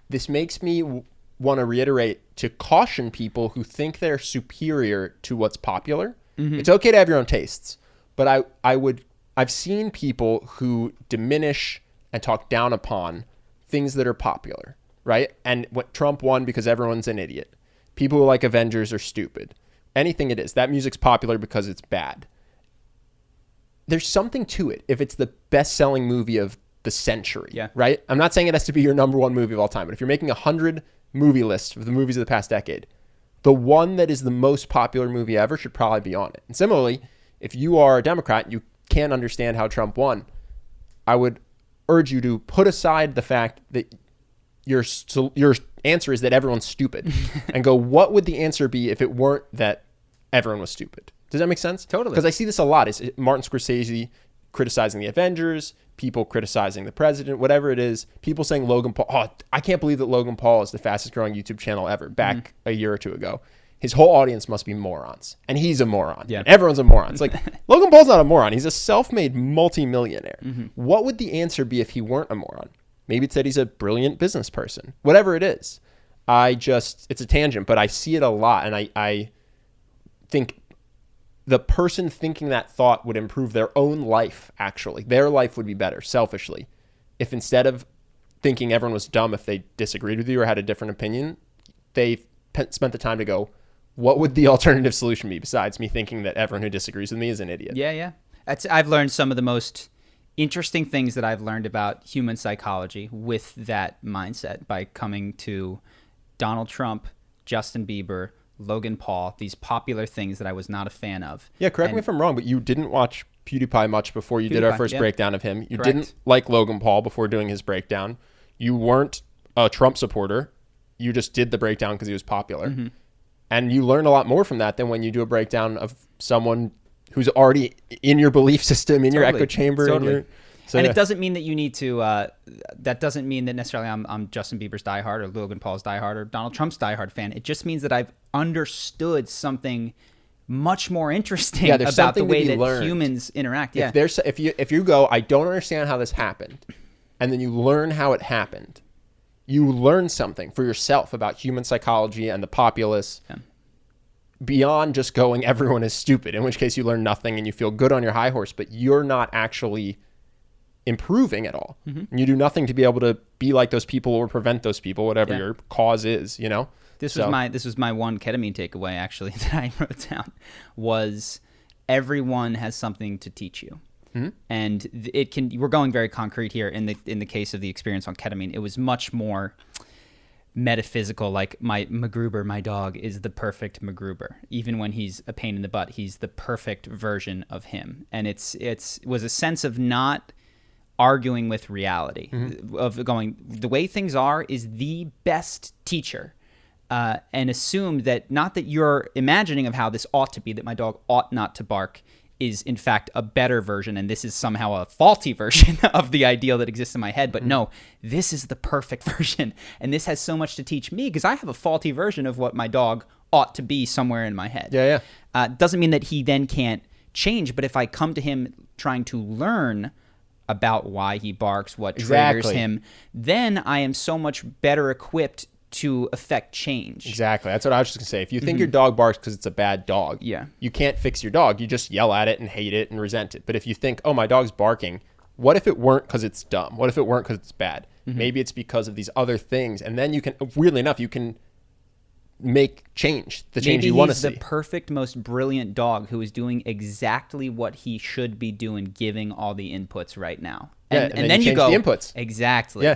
[SPEAKER 1] this makes me want to reiterate to caution people who think they're superior to what's popular. It's okay to have your own tastes, but I've seen people who diminish and talk down upon things that are popular, right? And what Trump won because everyone's an idiot. People who like Avengers are stupid. Anything it is. That music's popular because it's bad. There's something to it if it's the best-selling movie of the century, right? I'm not saying it has to be your number one movie of all time, but if you're making 100 movie lists of the movies of the past decade, the one that is the most popular movie ever should probably be on it. And similarly, if you are a Democrat, you can't understand how Trump won, I would urge you to put aside the fact that your answer is that everyone's stupid and go, what would the answer be if it weren't that everyone was stupid? Does that make sense?
[SPEAKER 2] Totally.
[SPEAKER 1] Because I see this a lot. It's Martin Scorsese criticizing the Avengers, people criticizing the president, whatever it is, people saying Logan Paul. Oh, I can't believe that Logan Paul is the fastest growing YouTube channel ever back a year or two ago. His whole audience must be morons. And he's a moron.
[SPEAKER 2] Yeah.
[SPEAKER 1] And everyone's a moron. It's like, Logan Paul's not a moron. He's a self-made multimillionaire. What would the answer be if he weren't a moron? Maybe it's that he's a brilliant business person. Whatever it is. It's a tangent, but I see it a lot. And I think the person thinking that thought would improve their own life, actually. Their life would be better, selfishly. If instead of thinking everyone was dumb if they disagreed with you or had a different opinion, they spent the time to go, what would the alternative solution be besides me thinking that everyone who disagrees with me is an idiot?
[SPEAKER 2] Yeah. I've learned some of the most interesting things that I've learned about human psychology with that mindset by coming to Donald Trump, Justin Bieber, Logan Paul, these popular things that I was not a fan of.
[SPEAKER 1] Yeah, correct me if I'm wrong, but you didn't watch PewDiePie much before you did our first breakdown of him. You didn't like Logan Paul before doing his breakdown. You weren't a Trump supporter. You just did the breakdown because he was popular. And you learn a lot more from that than when you do a breakdown of someone who's already in your belief system, in your echo chamber.
[SPEAKER 2] It doesn't mean that you need to, that doesn't mean that necessarily I'm Justin Bieber's diehard or Logan Paul's diehard or Donald Trump's diehard fan. It just means that I've understood something much more interesting about the way that humans interact. Yeah.
[SPEAKER 1] If you go, I don't understand how this happened, and then you learn how it happened, you learn something for yourself about human psychology and the populace beyond just going, everyone is stupid, in which case you learn nothing and you feel good on your high horse, but you're not actually improving at all. You do nothing to be able to be like those people or prevent those people, whatever your cause is, you know?
[SPEAKER 2] This was my one ketamine takeaway, actually, that I wrote down, was everyone has something to teach you. And we're going very concrete here. In the case of the experience on ketamine, it was much more metaphysical. Like my MacGruber, my dog, is the perfect MacGruber. Even when he's a pain in the butt, he's the perfect version of him. And it was a sense of not arguing with reality, of going, the way things are is the best teacher. And assume that not that you're imagining of how this ought to be, that my dog ought not to bark, is in fact a better version, and this is somehow a faulty version of the ideal that exists in my head. But no, this is the perfect version, and this has so much to teach me because I have a faulty version of what my dog ought to be somewhere in my head. Doesn't mean that he then can't change, but if I come to him trying to learn about why he barks, what triggers him, then I am so much better equipped to affect change.
[SPEAKER 1] Exactly. That's what I was just going to say. If you think your dog barks because it's a bad dog, you can't fix your dog. You just yell at it and hate it and resent it. But if you think, oh, my dog's barking, what if it weren't because it's dumb? What if it weren't because it's bad? Maybe it's because of these other things. And then you can, weirdly enough, you can make change, the change you want to see.
[SPEAKER 2] Maybe he's the perfect, most brilliant dog who is doing exactly what he should be doing, giving all the inputs right now. And then you go,
[SPEAKER 1] the inputs.
[SPEAKER 2] Exactly.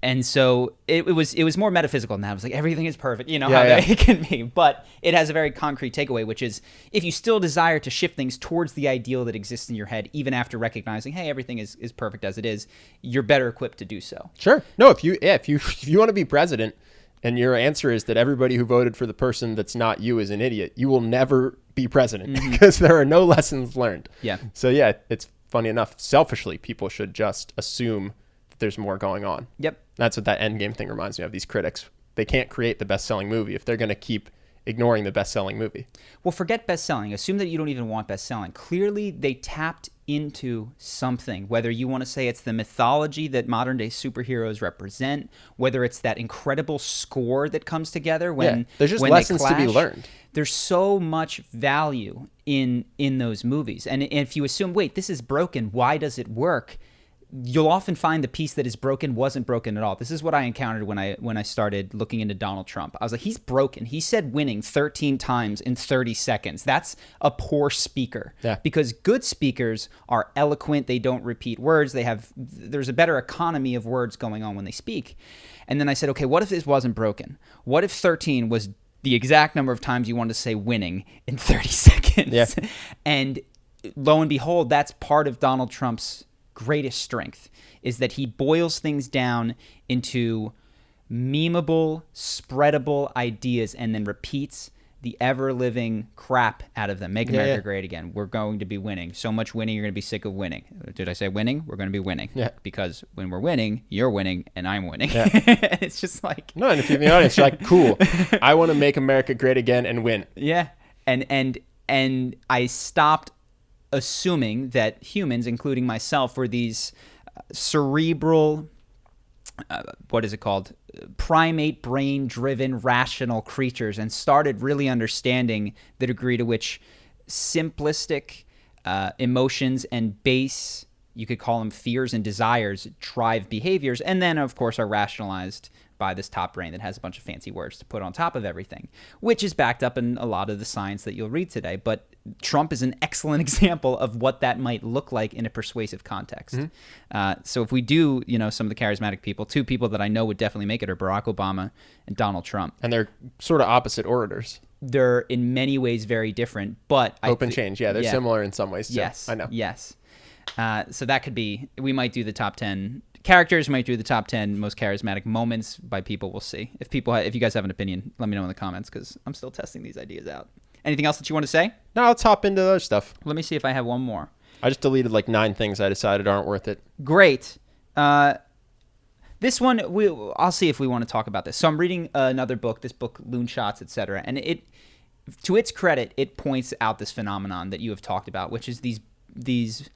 [SPEAKER 2] And so it was more metaphysical than that. It was like, everything is perfect, how it can be. But it has a very concrete takeaway, which is if you still desire to shift things towards the ideal that exists in your head, even after recognizing, hey, everything is perfect as it is, you're better equipped to do so.
[SPEAKER 1] Sure. No, if you want to be president and your answer is that everybody who voted for the person that's not you is an idiot, you will never be president because there are no lessons learned. So it's funny enough, selfishly, people should just assume there's more going on. That's what that Endgame thing reminds me of. These critics, they can't create the best-selling movie if they're going to keep ignoring the best-selling movie.
[SPEAKER 2] Well, forget best-selling. Assume that you don't even want best-selling. Clearly, they tapped into something, whether you want to say it's the mythology that modern-day superheroes represent, whether it's that incredible score that comes together when
[SPEAKER 1] there's just
[SPEAKER 2] when
[SPEAKER 1] lessons
[SPEAKER 2] they clash.
[SPEAKER 1] To be learned.
[SPEAKER 2] There's so much value in those movies. And if you assume, wait, this is broken, why does it work? You'll often find the piece that is broken wasn't broken at all. This is what I encountered when I started looking into Donald Trump. I was like, he's broken. He said winning 13 times in 30 seconds. That's a poor speaker. Because good speakers are eloquent. They don't repeat words. There's a better economy of words going on when they speak. And then I said, okay, what if this wasn't broken? What if 13 was the exact number of times you want to say winning in 30 seconds.
[SPEAKER 1] Yeah.
[SPEAKER 2] And lo and behold, that's part of Donald Trump's greatest strength, is that he boils things down into memeable, spreadable ideas and then repeats the ever-living crap out of them. Make America great again. We're going to be winning. So much winning, you're going to be sick of winning. Did I say winning? We're going to be winning.
[SPEAKER 1] Yeah.
[SPEAKER 2] Because when we're winning, you're winning, and I'm winning.
[SPEAKER 1] Yeah.
[SPEAKER 2] It's just like...
[SPEAKER 1] No, and if you're in the audience, you're like, cool. I want to make America great again and win.
[SPEAKER 2] Yeah. And I stopped assuming that humans, including myself, were these cerebral... what is it called? Primate brain driven rational creatures, and started really understanding the degree to which simplistic emotions and base, you could call them fears and desires, drive behaviors, and then of course are rationalized by this top brain that has a bunch of fancy words to put on top of everything, which is backed up in a lot of the science that you'll read today. But Trump is an excellent example of what that might look like in a persuasive context. So if we do, some of the charismatic people, two people that I know would definitely make it are Barack Obama and Donald Trump.
[SPEAKER 1] And they're sort of opposite orators.
[SPEAKER 2] They're in many ways very different, but
[SPEAKER 1] change. Yeah, they're similar in some ways too.
[SPEAKER 2] Yes,
[SPEAKER 1] I know.
[SPEAKER 2] Yes. So that could be, we might do the top 10 characters, might do the top 10 most charismatic moments by people. We'll see. If you guys have an opinion, let me know in the comments, because I'm still testing these ideas out. Anything else that you want to say?
[SPEAKER 1] No, let's hop into the other stuff.
[SPEAKER 2] Let me see if I have one more.
[SPEAKER 1] I just deleted like 9 things I decided aren't worth it.
[SPEAKER 2] Great. This one, I'll see if we want to talk about this. So I'm reading another book, this book, Loon Shots, etc. And to its credit, it points out this phenomenon that you have talked about, which is these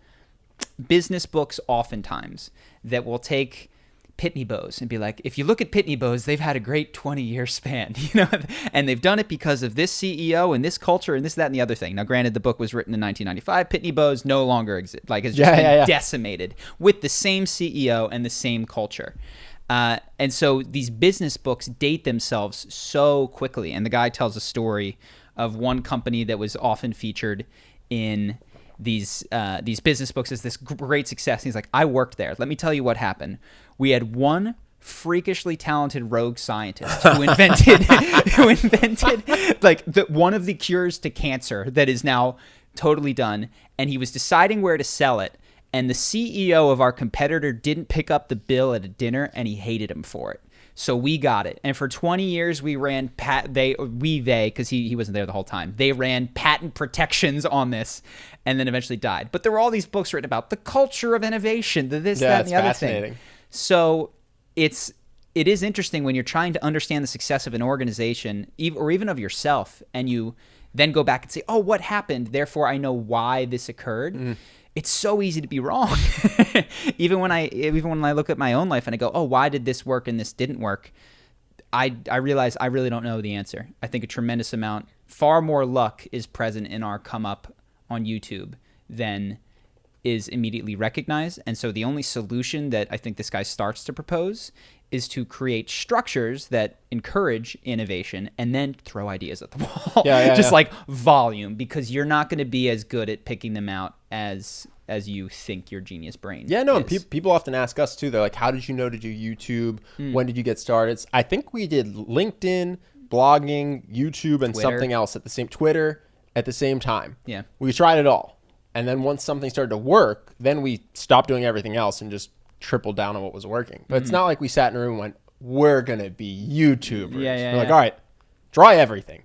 [SPEAKER 2] business books oftentimes that will take Pitney Bowes and be like, if you look at Pitney Bowes, they've had a great 20-year span, and they've done it because of this CEO and this culture and this, that, and the other thing. Now, granted, the book was written in 1995. Pitney Bowes no longer exists, has just been decimated with the same CEO and the same culture. And so these business books date themselves so quickly. And the guy tells a story of one company that was often featured in these business books as this great success. And he's like, I worked there. Let me tell you what happened. We had one freakishly talented rogue scientist who invented one of the cures to cancer that is now totally done. And he was deciding where to sell it. And the CEO of our competitor didn't pick up the bill at a dinner, and he hated him for it. So we got it. And for 20 years, we ran because he wasn't there the whole time. They ran patent protections on this, and then eventually died. But there were all these books written about the culture of innovation, that, and the other thing. So it is interesting when you're trying to understand the success of an organization or even of yourself, and you then go back and say, oh, what happened? Therefore, I know why this occurred. It's so easy to be wrong. even when I look at my own life and I go, oh, why did this work and this didn't work? I realize I really don't know the answer. I think a tremendous amount, far more luck is present in our come up on YouTube than is immediately recognized. And so the only solution that I think this guy starts to propose is to create structures that encourage innovation and then throw ideas at the wall. Like volume, because you're not going to be as good at picking them out as you think your genius brain is.
[SPEAKER 1] And people often ask us too. They're like, how did you know to do YouTube? When did you get started? I think we did LinkedIn, blogging, YouTube, and something else Twitter at the same time. Yeah. We tried it all. And then once something started to work, then we stopped doing everything else and just tripled down on what was working. But it's not like we sat in a room and went, we're going to be YouTubers. We're like, all right, try everything.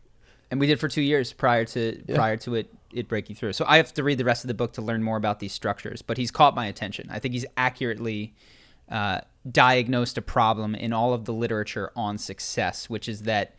[SPEAKER 2] And we did for 2 years prior to it breaking through. So I have to read the rest of the book to learn more about these structures. But he's caught my attention. I think he's accurately diagnosed a problem in all of the literature on success, which is that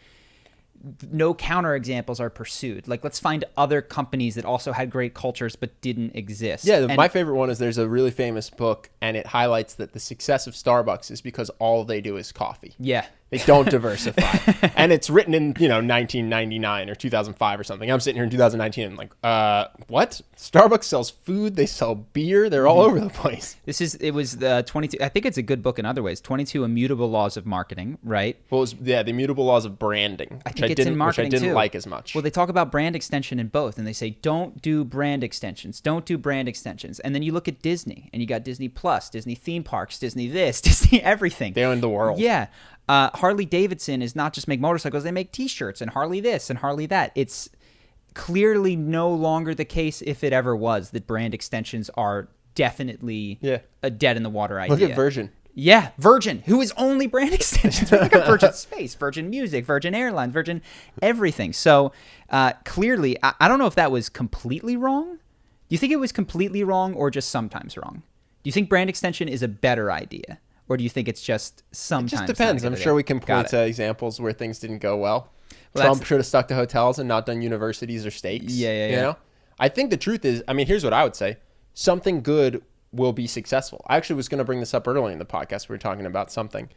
[SPEAKER 2] no counterexamples are pursued. Like, let's find other companies that also had great cultures but didn't exist.
[SPEAKER 1] My favorite one is there's a really famous book, and it highlights that the success of Starbucks is because all they do is coffee. Yeah. They don't diversify. And it's written in, 1999 or 2005 or something. I'm sitting here in 2019 and what? Starbucks sells food. They sell beer. They're all over the place.
[SPEAKER 2] It was 22. I think it's a good book in other ways. 22 Immutable Laws of Marketing, right?
[SPEAKER 1] Well, the Immutable Laws of Branding.
[SPEAKER 2] I think it's in marketing
[SPEAKER 1] which I didn't like as much.
[SPEAKER 2] Well, they talk about brand extension in both, and they say, don't do brand extensions. Don't do brand extensions. And then you look at Disney, and you got Disney Plus, Disney theme parks, Disney this, Disney everything.
[SPEAKER 1] They own the world.
[SPEAKER 2] Yeah. Harley Davidson is not just make motorcycles, they make t-shirts, and Harley this and Harley that. It's clearly no longer the case, if it ever was, that brand extensions are definitely a dead in the water idea.
[SPEAKER 1] Look at Virgin.
[SPEAKER 2] Yeah, Virgin, who is only brand extensions. Look at Virgin Space, Virgin Music, Virgin Airlines, Virgin everything. So clearly, I don't know if that was completely wrong. Do you think it was completely wrong or just sometimes wrong? Do you think brand extension is a better idea? Or do you think it's just sometimes?
[SPEAKER 1] It just depends. I'm sure we can point to examples where things didn't go well.
[SPEAKER 2] Well,
[SPEAKER 1] Trump should have stuck to hotels and not done universities or states.
[SPEAKER 2] Yeah.
[SPEAKER 1] You know? I think the truth is, I mean, here's what I would say. Something good will be successful. I actually was going to bring this up earlier in the podcast. We were talking about something.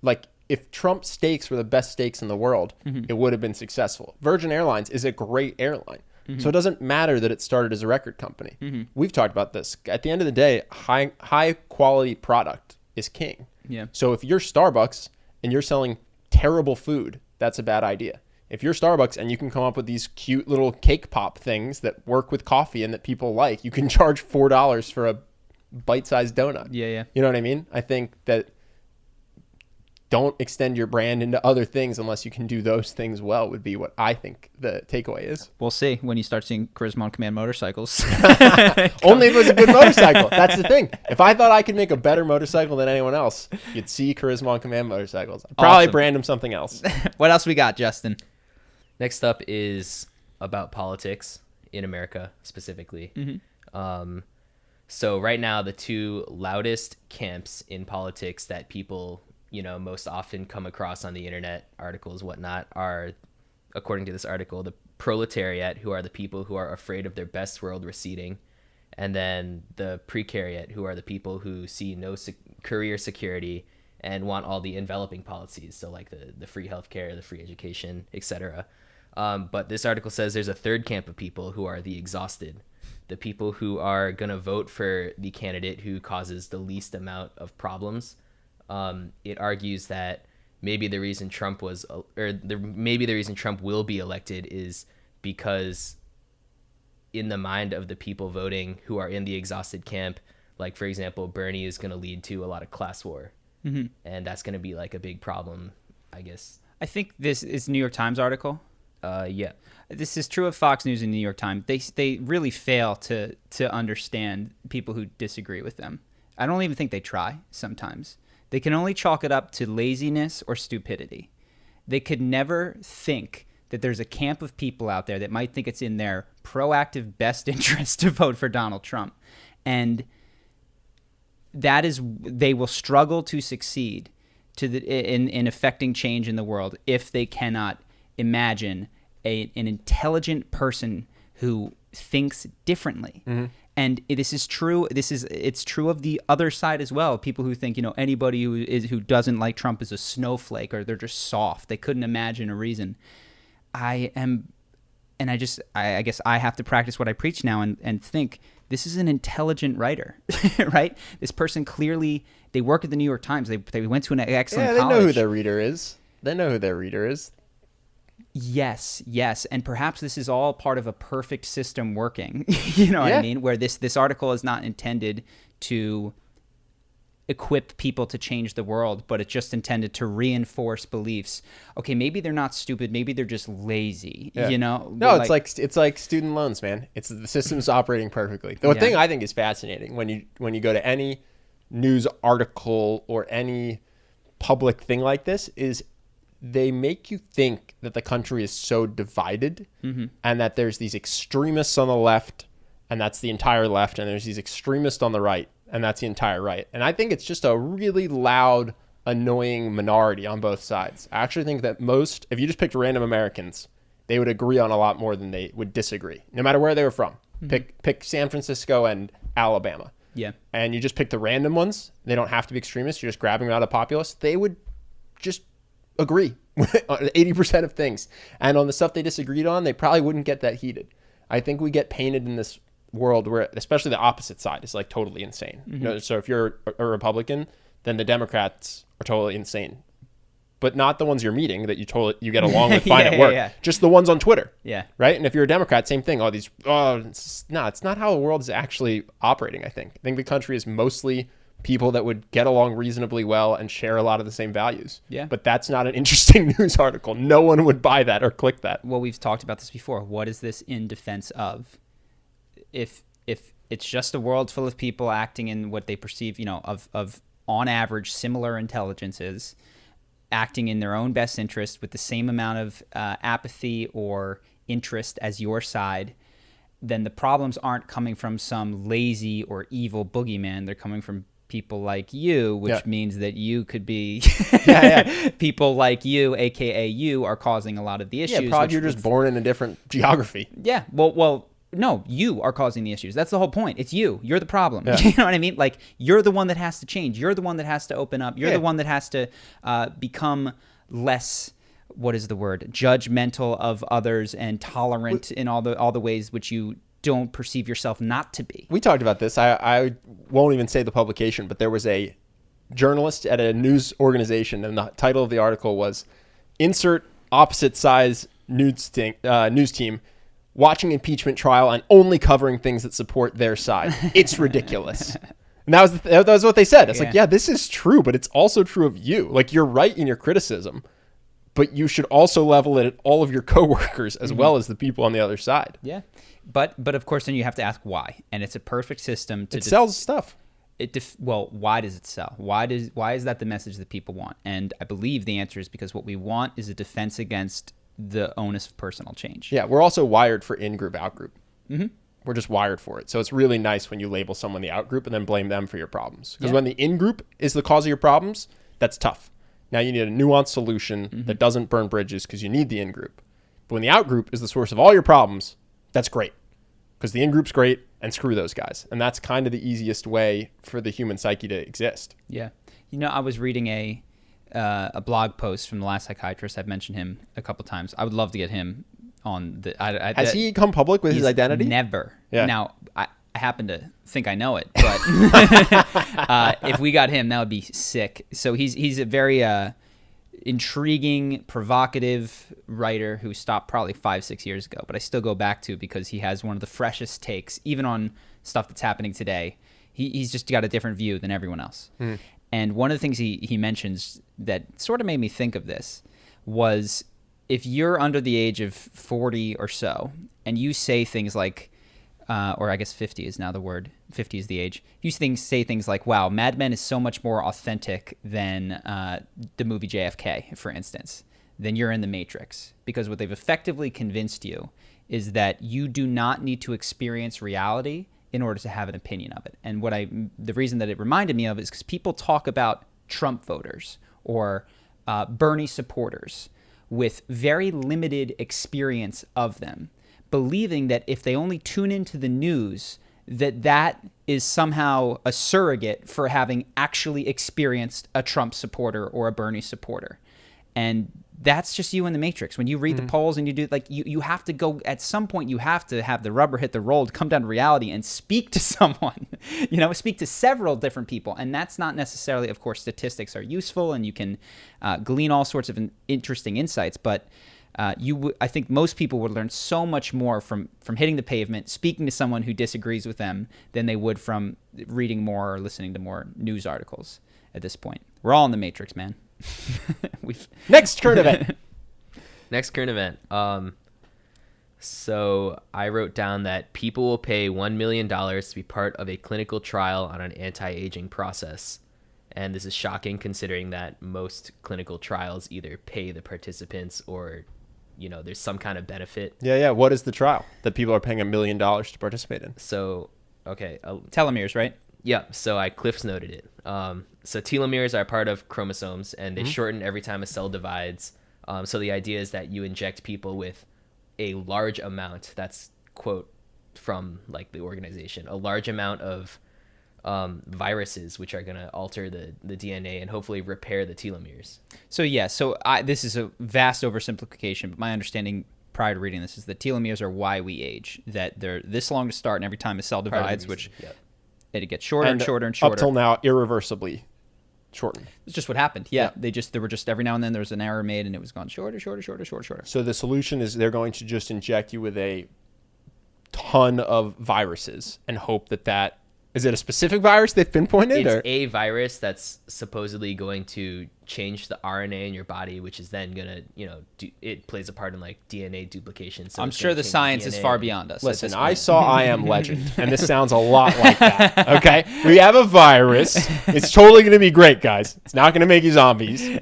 [SPEAKER 1] Like, if Trump's steaks were the best steaks in the world, it would have been successful. Virgin Airlines is a great airline. So it doesn't matter that it started as a record company. We've talked about this. At the end of the day, high quality product is king.
[SPEAKER 2] Yeah.
[SPEAKER 1] So if you're Starbucks and you're selling terrible food, that's a bad idea. If you're Starbucks and you can come up with these cute little cake pop things that work with coffee and that people like, you can charge $4 for a bite-sized donut.
[SPEAKER 2] Yeah.
[SPEAKER 1] You know what I mean? I think that don't extend your brand into other things unless you can do those things well would be what I think the takeaway is.
[SPEAKER 2] We'll see when you start seeing Charisma on Command motorcycles.
[SPEAKER 1] Only if it was a good motorcycle. That's the thing. If I thought I could make a better motorcycle than anyone else, you'd see Charisma on Command motorcycles. I'd probably brand them something else.
[SPEAKER 2] What else we got, Justin?
[SPEAKER 3] Next up is about politics in America specifically. So right now, the two loudest camps in politics that people, most often come across on the internet, articles, whatnot, are, according to this article, the proletariat, who are the people who are afraid of their best world receding, and then the precariat, who are the people who see no career security and want all the enveloping policies, so like the free healthcare, the free education, etc. But this article says there's a third camp of people who are the exhausted, the people who are going to vote for the candidate who causes the least amount of problems. It argues that maybe the reason Trump will be elected is because in the mind of the people voting who are in the exhausted camp, like, for example, Bernie is going to lead to a lot of class war. And that's going to be like a big problem, I guess.
[SPEAKER 2] I think this is a New York Times article.
[SPEAKER 3] Yeah.
[SPEAKER 2] This is true of Fox News and New York Times. They really fail to understand people who disagree with them. I don't even think they try sometimes. They can only chalk it up to laziness or stupidity. They could never think that there's a camp of people out there that might think it's in their proactive best interest to vote for Donald Trump. And that is, they will struggle to succeed in affecting change in the world if they cannot imagine an intelligent person who thinks differently. And this is true. It's true of the other side as well. People who think, anybody who doesn't like Trump is a snowflake, or they're just soft. They couldn't imagine a reason. I guess I have to practice what I preach now and think this is an intelligent writer, right? This person clearly, they work at the New York Times. They went to an excellent college.
[SPEAKER 1] Yeah, they know who their reader is.
[SPEAKER 2] Yes. And perhaps this is all part of a perfect system working, what I mean? Where this article is not intended to equip people to change the world, but it's just intended to reinforce beliefs. Okay, maybe they're not stupid, maybe they're just lazy, No,
[SPEAKER 1] it's like student loans, man. It's the system's operating perfectly. The thing I think is fascinating when you go to any news article or any public thing like this is they make you think that the country is so divided and that there's these extremists on the left and that's the entire left, and there's these extremists on the right and that's the entire right. And I think it's just a really loud, annoying minority on both sides. I actually think that if you just picked random Americans, they would agree on a lot more than they would disagree, no matter where they were from. Pick San Francisco and Alabama.
[SPEAKER 2] Yeah.
[SPEAKER 1] And you just pick the random ones. They don't have to be extremists. You're just grabbing them out of populace. They would just agree on 80% of things. And on the stuff they disagreed on, they probably wouldn't get that heated. I think we get painted in this world where, especially the opposite side is like totally insane. So if you're a Republican, then the Democrats are totally insane. But not the ones you're meeting that you get along with fine at work. Yeah. Just the ones on Twitter.
[SPEAKER 2] Yeah.
[SPEAKER 1] Right? And if you're a Democrat, same thing. It's not how the world is actually operating, I think. I think the country is mostly people that would get along reasonably well and share a lot of the same values.
[SPEAKER 2] Yeah.
[SPEAKER 1] But that's not an interesting news article. No one would buy that or click that.
[SPEAKER 2] Well, we've talked about this before. What is this in defense of? If it's just a world full of people acting in what they perceive, of on average similar intelligences, acting in their own best interest with the same amount of apathy or interest as your side, then the problems aren't coming from some lazy or evil boogeyman. They're coming from people like you, which means that you could be people like you, aka you, are causing a lot of the issues.
[SPEAKER 1] Yeah, probably you're just born in a different geography.
[SPEAKER 2] Yeah, well, no, you are causing the issues. That's the whole point. It's you. You're the problem. Yeah. You know what I mean? Like, you're the one that has to change. You're the one that has to open up. You're the one that has to become less, what is the word, judgmental of others and tolerant in all the ways which you don't perceive yourself not to be.
[SPEAKER 1] We talked about this. I won't even say the publication, but there was a journalist at a news organization, and the title of the article was "Insert Opposite Size News Team Watching Impeachment Trial and Only Covering Things That Support Their Side. It's ridiculous." And that was what they said. It's like, yeah, this is true, but it's also true of you. Like, you're right in your criticism, but you should also level it at all of your coworkers as well as the people on the other side.
[SPEAKER 2] Yeah. But of course, then you have to ask why. And it's a perfect system to...
[SPEAKER 1] It sells stuff.
[SPEAKER 2] Well, why does it sell? Why is that the message that people want? And I believe the answer is because what we want is a defense against the onus of personal change.
[SPEAKER 1] Yeah, we're also wired for in-group, out-group. Mm-hmm. We're just wired for it. So it's really nice when you label someone the out-group and then blame them for your problems. Because when the in-group is the cause of your problems, that's tough. Now you need a nuanced solution that doesn't burn bridges because you need the in-group. But when the out-group is the source of all your problems, that's great. Because the in-group's great, and screw those guys. And that's kind of the easiest way for the human psyche to exist.
[SPEAKER 2] Yeah. I was reading a blog post from the last psychiatrist. I've mentioned him a couple times. I would love to get him on the...
[SPEAKER 1] Has he come public with his identity?
[SPEAKER 2] Never.
[SPEAKER 1] Yeah.
[SPEAKER 2] Now, I happen to think I know it, but if we got him, that would be sick. So he's a very intriguing, provocative writer who stopped probably 5-6 years ago, but I still go back to because he has one of the freshest takes, even on stuff that's happening today. He's just got a different view than everyone else. And one of the things he mentions that sort of made me think of this was, if you're under the age of 40 or so and you say things like, or I guess 50 is now the word, 50 is the age. You say things like, wow, Mad Men is so much more authentic than the movie JFK, for instance, then you're in the Matrix. Because what they've effectively convinced you is that you do not need to experience reality in order to have an opinion of it. And the reason that it reminded me of is because people talk about Trump voters or Bernie supporters with very limited experience of them, believing that if they only tune into the news, that is somehow a surrogate for having actually experienced a Trump supporter or a Bernie supporter. And that's just you in the Matrix. When you read the polls and you do, like, you have to go, at some point you have to have the rubber hit the road, come down to reality and speak to someone, speak to several different people. And that's not necessarily, of course, statistics are useful and you can glean all sorts of interesting insights, but I think most people would learn so much more from hitting the pavement, speaking to someone who disagrees with them, than they would from reading more or listening to more news articles at this point. We're all in the Matrix, man.
[SPEAKER 1] Next current event.
[SPEAKER 3] Next current event. So I wrote down that people will pay $1 million to be part of a clinical trial on an anti-aging process. And this is shocking considering that most clinical trials either pay the participants or, there's some kind of benefit.
[SPEAKER 1] Yeah. What is the trial that people are paying $1 million to participate in?
[SPEAKER 3] So, okay.
[SPEAKER 2] Telomeres, right?
[SPEAKER 3] Yeah. So I Cliff's noted it. So telomeres are part of chromosomes and they shorten every time a cell divides. So the idea is that you inject people with a large amount, that's quote from like the organization, a large amount of viruses which are going to alter the DNA and hopefully repair the telomeres.
[SPEAKER 2] So this is a vast oversimplification, but my understanding prior to reading this is that telomeres are why we age, that they're this long to start and every time a cell divides, it gets shorter and shorter and shorter.
[SPEAKER 1] Up till now, irreversibly shortened.
[SPEAKER 2] It's just what happened. Yeah. There were just every now and then there was an error made and it was gone shorter.
[SPEAKER 1] So the solution is they're going to just inject you with a ton of viruses and hope that Is it a specific virus they've pinpointed?
[SPEAKER 3] It's
[SPEAKER 1] or?
[SPEAKER 3] a virus that's supposedly going to change the RNA in your body, which is then gonna, it plays a part in like DNA duplication. So
[SPEAKER 2] I'm
[SPEAKER 3] it's
[SPEAKER 2] sure
[SPEAKER 3] gonna
[SPEAKER 2] the
[SPEAKER 3] change
[SPEAKER 2] science is
[SPEAKER 3] DNA.
[SPEAKER 2] far beyond us.
[SPEAKER 1] Listen, I saw I Am Legend, and this sounds a lot like that. Okay, we have a virus. It's totally going to be great, guys. It's not going to make you zombies.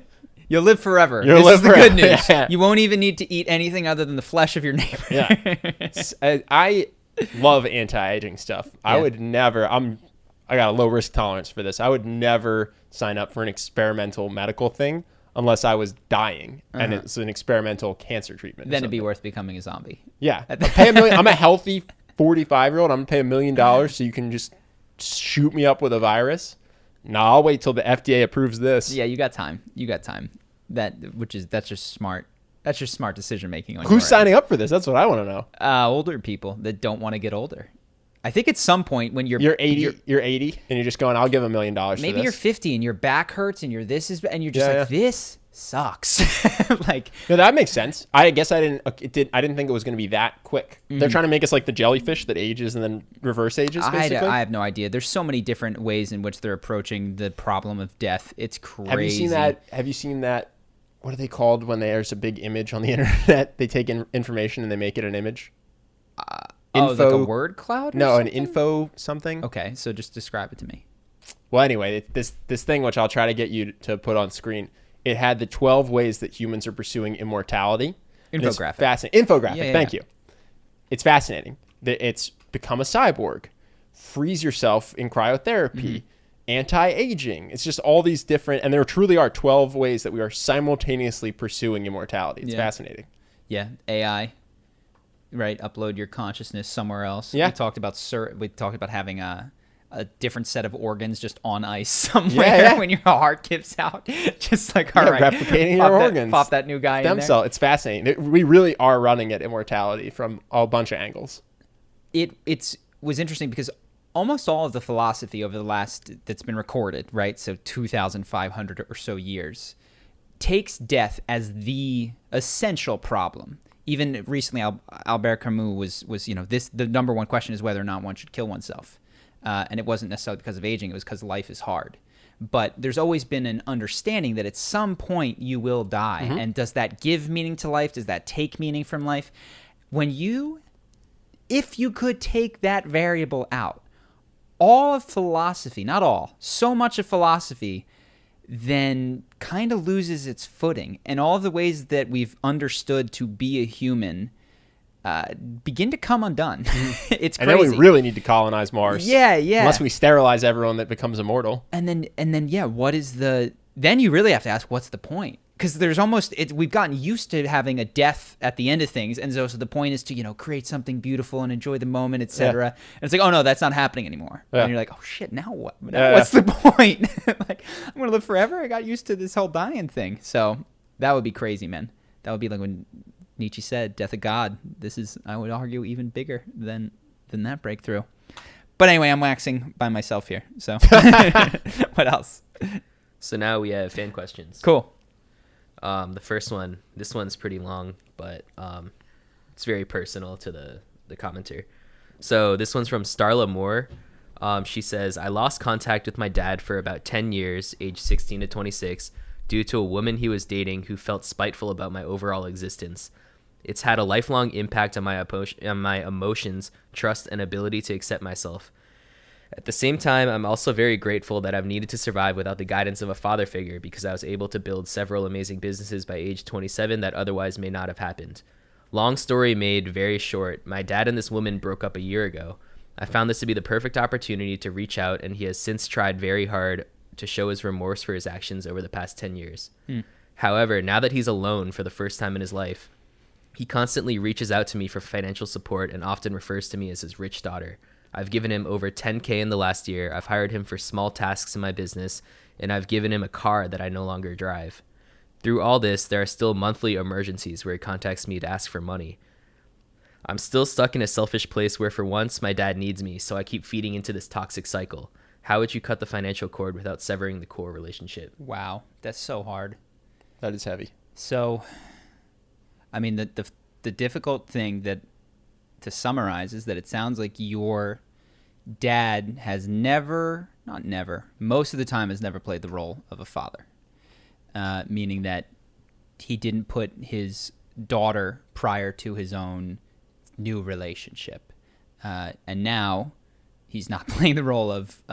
[SPEAKER 2] You'll live forever.
[SPEAKER 1] You'll
[SPEAKER 2] This
[SPEAKER 1] live
[SPEAKER 2] is the
[SPEAKER 1] forever.
[SPEAKER 2] good news.
[SPEAKER 1] Yeah.
[SPEAKER 2] You won't even need to eat anything other than the flesh of your neighbor.
[SPEAKER 1] Yeah, I love anti-aging stuff. I
[SPEAKER 2] Yeah.
[SPEAKER 1] would never. I got a low risk tolerance for this. I would never sign up for an experimental medical thing unless I was dying and it's an experimental cancer treatment.
[SPEAKER 2] Then it'd be worth becoming a zombie.
[SPEAKER 1] Yeah, pay $1 million. I'm a healthy 45-year-old. I'm gonna pay $1 million so you can just shoot me up with a virus. No, I'll wait till the FDA approves this.
[SPEAKER 2] Yeah, you got time. That's just smart. That's just smart decision making.
[SPEAKER 1] Who's signing up for this? That's what I want to know.
[SPEAKER 2] Older people that don't want to get older. I think at some point when you're
[SPEAKER 1] 80, you're 80, and you're just going, I'll give $1 million for
[SPEAKER 2] maybe
[SPEAKER 1] this.
[SPEAKER 2] you're 50 and your back hurts and you're just this sucks. Like,
[SPEAKER 1] No, that makes sense. I guess I didn't think it was going to be that quick. They're trying to make us like the jellyfish that ages and then reverse ages, basically.
[SPEAKER 2] I have no idea. There's so many different ways in which they're approaching the problem of death. It's crazy.
[SPEAKER 1] Have you seen that? What are they called when there's a big image on the internet? They take in information and they make it an image.
[SPEAKER 2] Like a word cloud?
[SPEAKER 1] No, an info something.
[SPEAKER 2] Okay, so just describe it to me.
[SPEAKER 1] Well, anyway, this thing, which I'll try to get you to put on screen, it had the 12 ways that humans are pursuing immortality.
[SPEAKER 2] Infographic.
[SPEAKER 1] Fascinating. Infographic.
[SPEAKER 2] Yeah,
[SPEAKER 1] Thank you. It's fascinating. It's become a cyborg, freeze yourself in cryotherapy, anti-aging. It's just all these different, and there truly are 12 ways that we are simultaneously pursuing immortality. It's fascinating.
[SPEAKER 2] Yeah, AI. Right, upload your consciousness somewhere else.
[SPEAKER 1] Yeah.
[SPEAKER 2] We talked about having a different set of organs just on ice somewhere when your heart gives out. Just like, all right,
[SPEAKER 1] replicating your organs.
[SPEAKER 2] Pop that new guy in
[SPEAKER 1] Stem
[SPEAKER 2] there.
[SPEAKER 1] cell. It's fascinating. We really are running at immortality from a bunch of angles.
[SPEAKER 2] It was interesting because almost all of the philosophy over the last that's been recorded, right? So 2,500 or so years, takes death as the essential problem. Even recently, Albert Camus was the number one question is whether or not one should kill oneself. And it wasn't necessarily because of aging. It was because life is hard. But there's always been an understanding that at some point you will die. And does that give meaning to life? Does that take meaning from life? If you could take that variable out, all of philosophy, not all, so much of philosophy then kind of loses its footing. And all of the ways that we've understood to be a human begin to come undone. It's crazy.
[SPEAKER 1] And then we really need to colonize Mars.
[SPEAKER 2] Yeah.
[SPEAKER 1] Unless we sterilize everyone that becomes immortal.
[SPEAKER 2] And then, what is then you really have to ask, what's the point? Because there's we've gotten used to having a death at the end of things. And so the point is to, create something beautiful and enjoy the moment, etc. And it's like, oh no, that's not happening anymore. Yeah. And you're like, oh shit, now what? What's the point? Like, I'm going to live forever. I got used to this whole dying thing. So that would be crazy, man. That would be like when Nietzsche said, death of God. This is, I would argue, even bigger than that breakthrough. But anyway, I'm waxing by myself here. So what else?
[SPEAKER 3] So now we have fan questions.
[SPEAKER 2] Cool.
[SPEAKER 3] The first one, this one's pretty long, but it's very personal to the commenter. So this one's from Starla Moore. She says, I lost contact with my dad for about 10 years, age 16 to 26, due to a woman he was dating who felt spiteful about my overall existence. It's had a lifelong impact on my emotions, trust, and ability to accept myself. At the same time, I'm also very grateful that I've needed to survive without the guidance of a father figure because I was able to build several amazing businesses by age 27 that otherwise may not have happened. Long story made very short, my dad and this woman broke up a year ago. I found this to be the perfect opportunity to reach out, and he has since tried very hard to show his remorse for his actions over the past 10 years. However, now that he's alone for the first time in his life, he constantly reaches out to me for financial support and often refers to me as his rich daughter. I've given him over $10K in the last year. I've hired him for small tasks in my business, and I've given him a car that I no longer drive. Through all this, there are still monthly emergencies where he contacts me to ask for money. I'm still stuck in a selfish place where for once my dad needs me, so I keep feeding into this toxic cycle. How would you cut the financial cord without severing the core relationship?
[SPEAKER 2] Wow, that's so hard.
[SPEAKER 1] That is heavy.
[SPEAKER 2] So, I mean, the difficult thing that to summarize is that it sounds like you're dad has never, not never, most of the time has never played the role of a father, meaning that he didn't put his daughter prior to his own new relationship. And now he's not playing the role of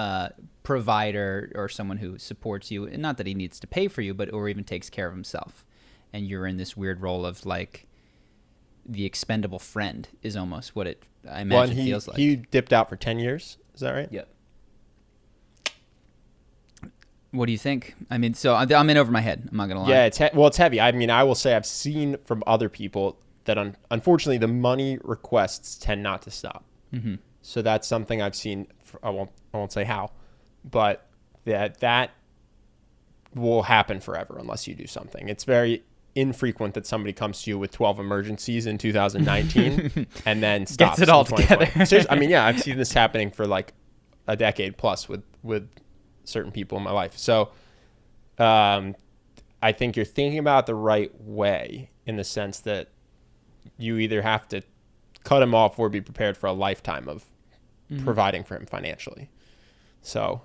[SPEAKER 2] provider or someone who supports you. And not that he needs to pay for you, or even takes care of himself. And you're in this weird role of like the expendable friend is almost what I imagine feels like.
[SPEAKER 1] He dipped out for 10 years. Is that right?
[SPEAKER 3] Yep.
[SPEAKER 2] What do you think? I mean, so I'm in over my head. I'm not going to lie.
[SPEAKER 1] Yeah, it's heavy. I mean, I will say I've seen from other people that unfortunately the money requests tend not to stop.
[SPEAKER 2] Mm-hmm.
[SPEAKER 1] So that's something I've seen. I won't say how, but that will happen forever unless you do something. It's very infrequent that somebody comes to you with 12 emergencies in 2019 and then stops.
[SPEAKER 2] Gets it all together.
[SPEAKER 1] Seriously, I mean, yeah, I've seen this happening for like a decade plus with certain people in my life. So I think you're thinking about it the right way in the sense that you either have to cut him off or be prepared for a lifetime of providing for him financially. So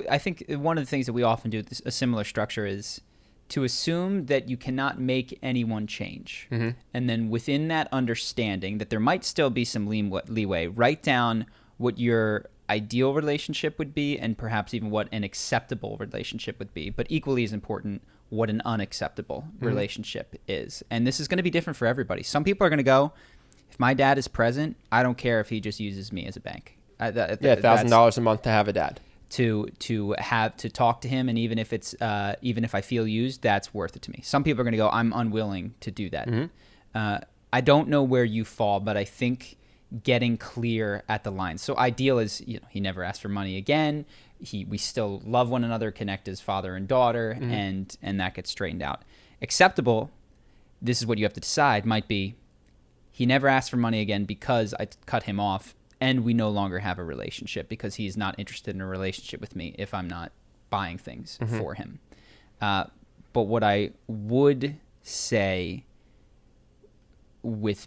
[SPEAKER 2] I think one of the things that we often do, a similar structure, is to assume that you cannot make anyone change.
[SPEAKER 1] Mm-hmm.
[SPEAKER 2] And then within that understanding that there might still be some leeway, write down what your ideal relationship would be and perhaps even what an acceptable relationship would be. But equally as important, what an unacceptable relationship is. And this is going to be different for everybody. Some people are going to go, if my dad is present, I don't care if he just uses me as a bank.
[SPEAKER 1] $1,000 a month to have a dad.
[SPEAKER 2] To talk to him, and even if it's even if I feel used, that's worth it to me. Some people are going to go, I'm unwilling to do that.
[SPEAKER 1] Mm-hmm.
[SPEAKER 2] I don't know where you fall, but I think getting clear at the line. So ideal is, he never asked for money again. We still love one another, connect as father and daughter, and that gets straightened out. Acceptable, this is what you have to decide, might be he never asked for money again because I cut him off, and we no longer have a relationship because he's not interested in a relationship with me if I'm not buying things for him. But what I would say is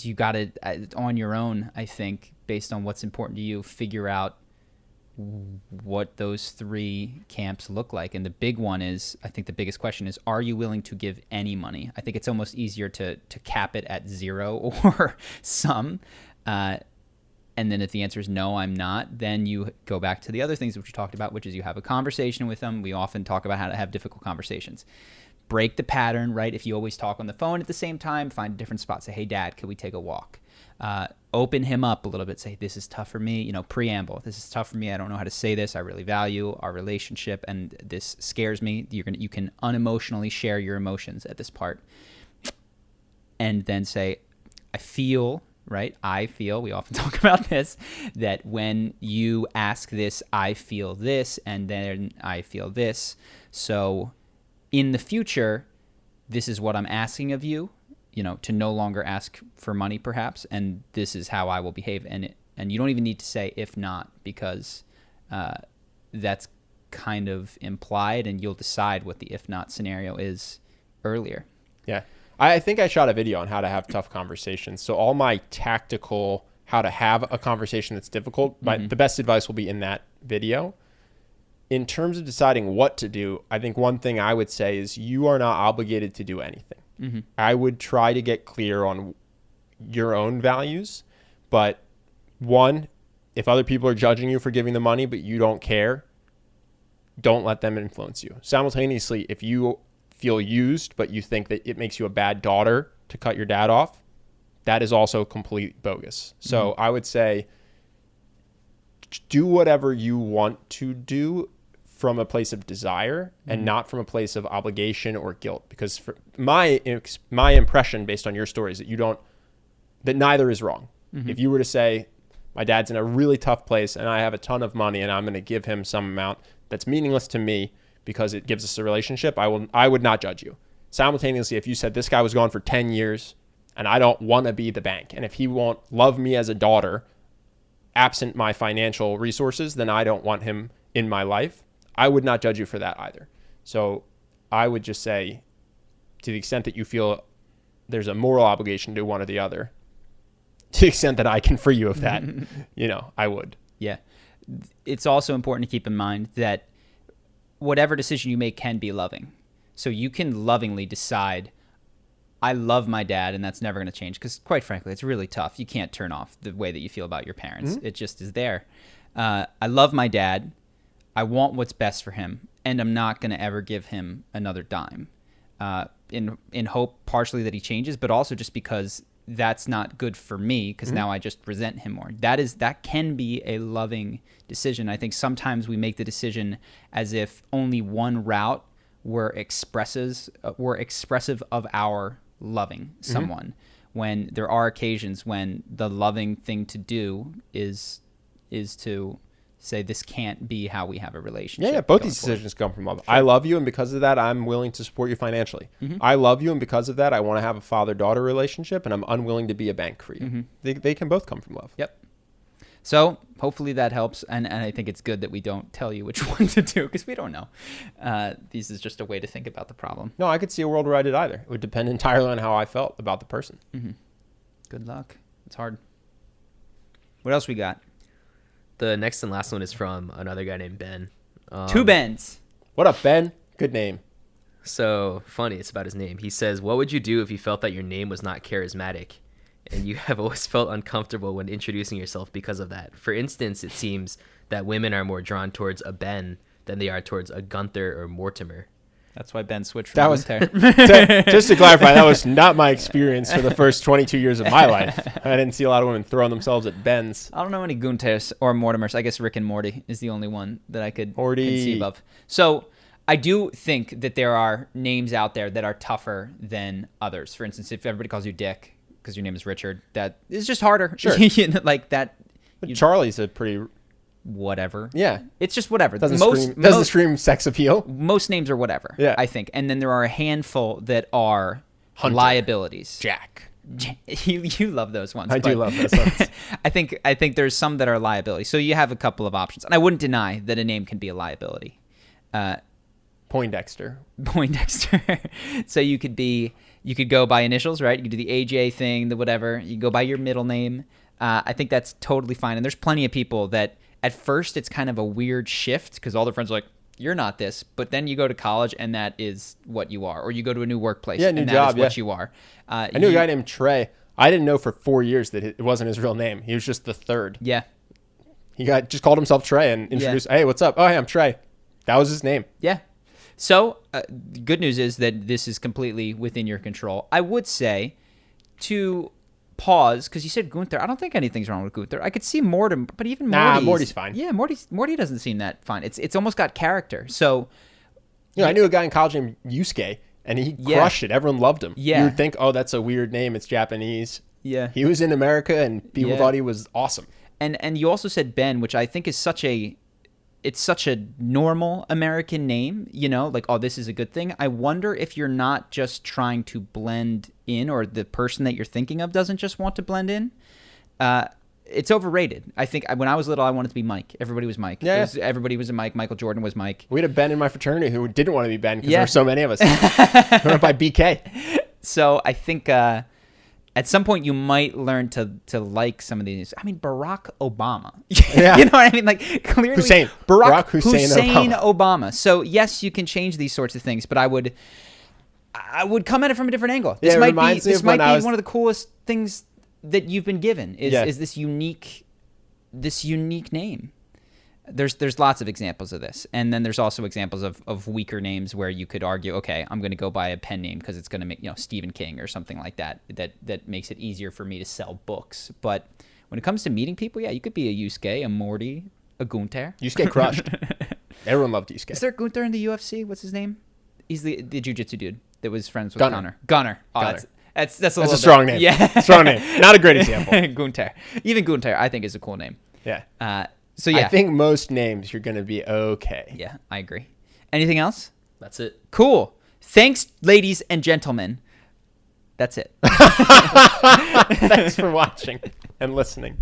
[SPEAKER 2] you got to, on your own, I think, based on what's important to you, figure out what those three camps look like. And the big one is, I think the biggest question is, are you willing to give any money? I think it's almost easier to cap it at zero or some. And then if the answer is no, I'm not, then you go back to the other things which we talked about, which is you have a conversation with them. We often talk about how to have difficult conversations. Break the pattern, right? If you always talk on the phone at the same time, find a different spot. Say, hey, Dad, can we take a walk? Open him up a little bit. Say, this is tough for me. Preamble. This is tough for me. I don't know how to say this. I really value our relationship, and this scares me. You can unemotionally share your emotions at this part. And then say, I feel... right? I feel, we often talk about this, that when you ask this, I feel this, and then I feel this. So in the future, this is what I'm asking of you, to no longer ask for money perhaps, and this is how I will behave. And you don't even need to say if not, because that's kind of implied, and you'll decide what the if not scenario is earlier.
[SPEAKER 1] Yeah. I think I shot a video on how to have tough conversations. So all my tactical how to have a conversation that's difficult, but the best advice will be in that video. In terms of deciding what to do, I think one thing I would say is you are not obligated to do anything. Mm-hmm. I would try to get clear on your own values. But one, if other people are judging you for giving the money, but you don't care, don't let them influence you. Simultaneously, if you feel used, but you think that it makes you a bad daughter to cut your dad off, that is also complete bogus. So I would say do whatever you want to do from a place of desire and not from a place of obligation or guilt. Because for my impression based on your story is that neither is wrong. If you were to say, my dad's in a really tough place and I have a ton of money and I'm going to give him some amount that's meaningless to me because it gives us a relationship, I would not judge you. Simultaneously, if you said this guy was gone for 10 years and I don't want to be the bank, and if he won't love me as a daughter, absent my financial resources, then I don't want him in my life, I would not judge you for that either. So I would just say, to the extent that you feel there's a moral obligation to one or the other, to the extent that I can free you of that, I would.
[SPEAKER 2] Yeah. It's also important to keep in mind that whatever decision you make can be loving. So you can lovingly decide, I love my dad, and that's never going to change. Because quite frankly, it's really tough. You can't turn off the way that you feel about your parents. It just is there. I love my dad. I want what's best for him, and I'm not going to ever give him another dime. In hope partially that he changes, but also just because that's not good for me, because now I just resent him more. That can be a loving decision. I think sometimes we make the decision as if only one route were expressive of our loving someone, when there are occasions when the loving thing to do is to say, this can't be how we have a relationship.
[SPEAKER 1] Yeah, both these decisions come from love. Sure. I love you, and because of that, I'm willing to support you financially. I love you, and because of that, I want to have a father-daughter relationship, and I'm unwilling to be a bank for you. They can both come from love.
[SPEAKER 2] Yep. So hopefully that helps, and I think it's good that we don't tell you which one to do, because we don't know. This is just a way to think about the problem.
[SPEAKER 1] No, I could see a world where I did either. It would depend entirely on how I felt about the person.
[SPEAKER 2] Good luck. It's hard. What else we got?
[SPEAKER 3] The next and last one is from another guy named Ben.
[SPEAKER 2] Two Bens.
[SPEAKER 1] What up, Ben? Good name.
[SPEAKER 3] So funny, it's about his name. He says, what would you do if you felt that your name was not charismatic and you have always felt uncomfortable when introducing yourself because of that? For instance, it seems that women are more drawn towards a Ben than they are towards a Gunther or Mortimer.
[SPEAKER 2] That's why Ben switched from
[SPEAKER 1] That was
[SPEAKER 2] Gunther.
[SPEAKER 1] Just to clarify, that was not my experience for the first 22 years of my life. I didn't see a lot of women throwing themselves at Bens.
[SPEAKER 2] I don't know any Gunthers or Mortimers. I guess Rick and Morty is the only one that I could
[SPEAKER 1] Morty.
[SPEAKER 2] conceive of. So I do think that there are names out there that are tougher than others. For instance, if everybody calls you Dick because your name is Richard, that is just harder.
[SPEAKER 1] Sure.
[SPEAKER 2] Like that.
[SPEAKER 1] But Charlie's a pretty...
[SPEAKER 2] Whatever.
[SPEAKER 1] Yeah.
[SPEAKER 2] It's just whatever.
[SPEAKER 1] Doesn't scream sex appeal.
[SPEAKER 2] Most names are whatever,
[SPEAKER 1] yeah.
[SPEAKER 2] I think. And then there are a handful that are
[SPEAKER 1] Hunter.
[SPEAKER 2] Liabilities.
[SPEAKER 1] Jack.
[SPEAKER 2] You love those ones.
[SPEAKER 1] I do love those ones.
[SPEAKER 2] I think there's some that are liabilities. So you have a couple of options. And I wouldn't deny that a name can be a liability.
[SPEAKER 1] Poindexter.
[SPEAKER 2] So you could go by initials, right? You could do the AJ thing, the whatever. You can go by your middle name. I think that's totally fine. And there's plenty of people that at first it's kind of a weird shift because all their friends are like, you're not this. But then you go to college and that is what you are. Or you go to a new workplace
[SPEAKER 1] new
[SPEAKER 2] and that
[SPEAKER 1] job,
[SPEAKER 2] is what you are.
[SPEAKER 1] I knew a guy named Trey. I didn't know for 4 years that it wasn't his real name. He was just the third.
[SPEAKER 2] Yeah.
[SPEAKER 1] He just called himself Trey and introduced, hey, what's up? Oh, hey, I'm Trey. That was his name.
[SPEAKER 2] Yeah. So the good news is that this is completely within your control. I would say to pause, because you said Gunther. I don't think anything's wrong with Gunther. I could see Mortimer, but even
[SPEAKER 1] Morty's fine.
[SPEAKER 2] Yeah, Morty doesn't seem that fine. It's almost got character. So,
[SPEAKER 1] I knew a guy in college named Yusuke, and he crushed it. Everyone loved him.
[SPEAKER 2] Yeah.
[SPEAKER 1] You would think, oh, that's a weird name. It's Japanese.
[SPEAKER 2] Yeah.
[SPEAKER 1] He was in America, and people thought he was awesome.
[SPEAKER 2] And you also said Ben, which I think is such a normal American name, like, oh, this is a good thing. I wonder if you're not just trying to blend in, or the person that you're thinking of doesn't just want to blend in. It's overrated. I think when I was little, I wanted to be Mike. Everybody was Mike.
[SPEAKER 1] Yeah.
[SPEAKER 2] Everybody was a Mike. Michael Jordan was Mike.
[SPEAKER 1] We had a Ben in my fraternity who didn't want to be Ben because there were so many of us. We went by BK.
[SPEAKER 2] So I think at some point you might learn to like some of these. I mean, Barack Obama.
[SPEAKER 1] Yeah.
[SPEAKER 2] You know what I mean? Like, clearly
[SPEAKER 1] Barack Hussein
[SPEAKER 2] Obama. So yes, you can change these sorts of things, but I would come at it from a different angle. This might be one of the coolest things that you've been given is this unique name. There's lots of examples of this, and then there's also examples of weaker names where you could argue, okay, I'm going to go by a pen name because it's going to make Stephen King or something like that makes it easier for me to sell books. But when it comes to meeting people, you could be a Yusuke, a Morty, a Gunther.
[SPEAKER 1] Yusuke crushed. Everyone loved Yusuke.
[SPEAKER 2] Is there Gunther in the UFC? What's his name? He's the jiu-jitsu dude that was friends with Gunnar. Oh,
[SPEAKER 1] Gunnar.
[SPEAKER 2] That's
[SPEAKER 1] a strong name.
[SPEAKER 2] Yeah,
[SPEAKER 1] strong name. Not a great example.
[SPEAKER 2] Gunther. Even Gunther, I think, is a cool name.
[SPEAKER 1] Yeah.
[SPEAKER 2] So yeah,
[SPEAKER 1] I think most names you're going to be okay.
[SPEAKER 2] Yeah, I agree. Anything else?
[SPEAKER 3] That's it.
[SPEAKER 2] Cool. Thanks, ladies and gentlemen. That's it.
[SPEAKER 1] Thanks for watching and listening.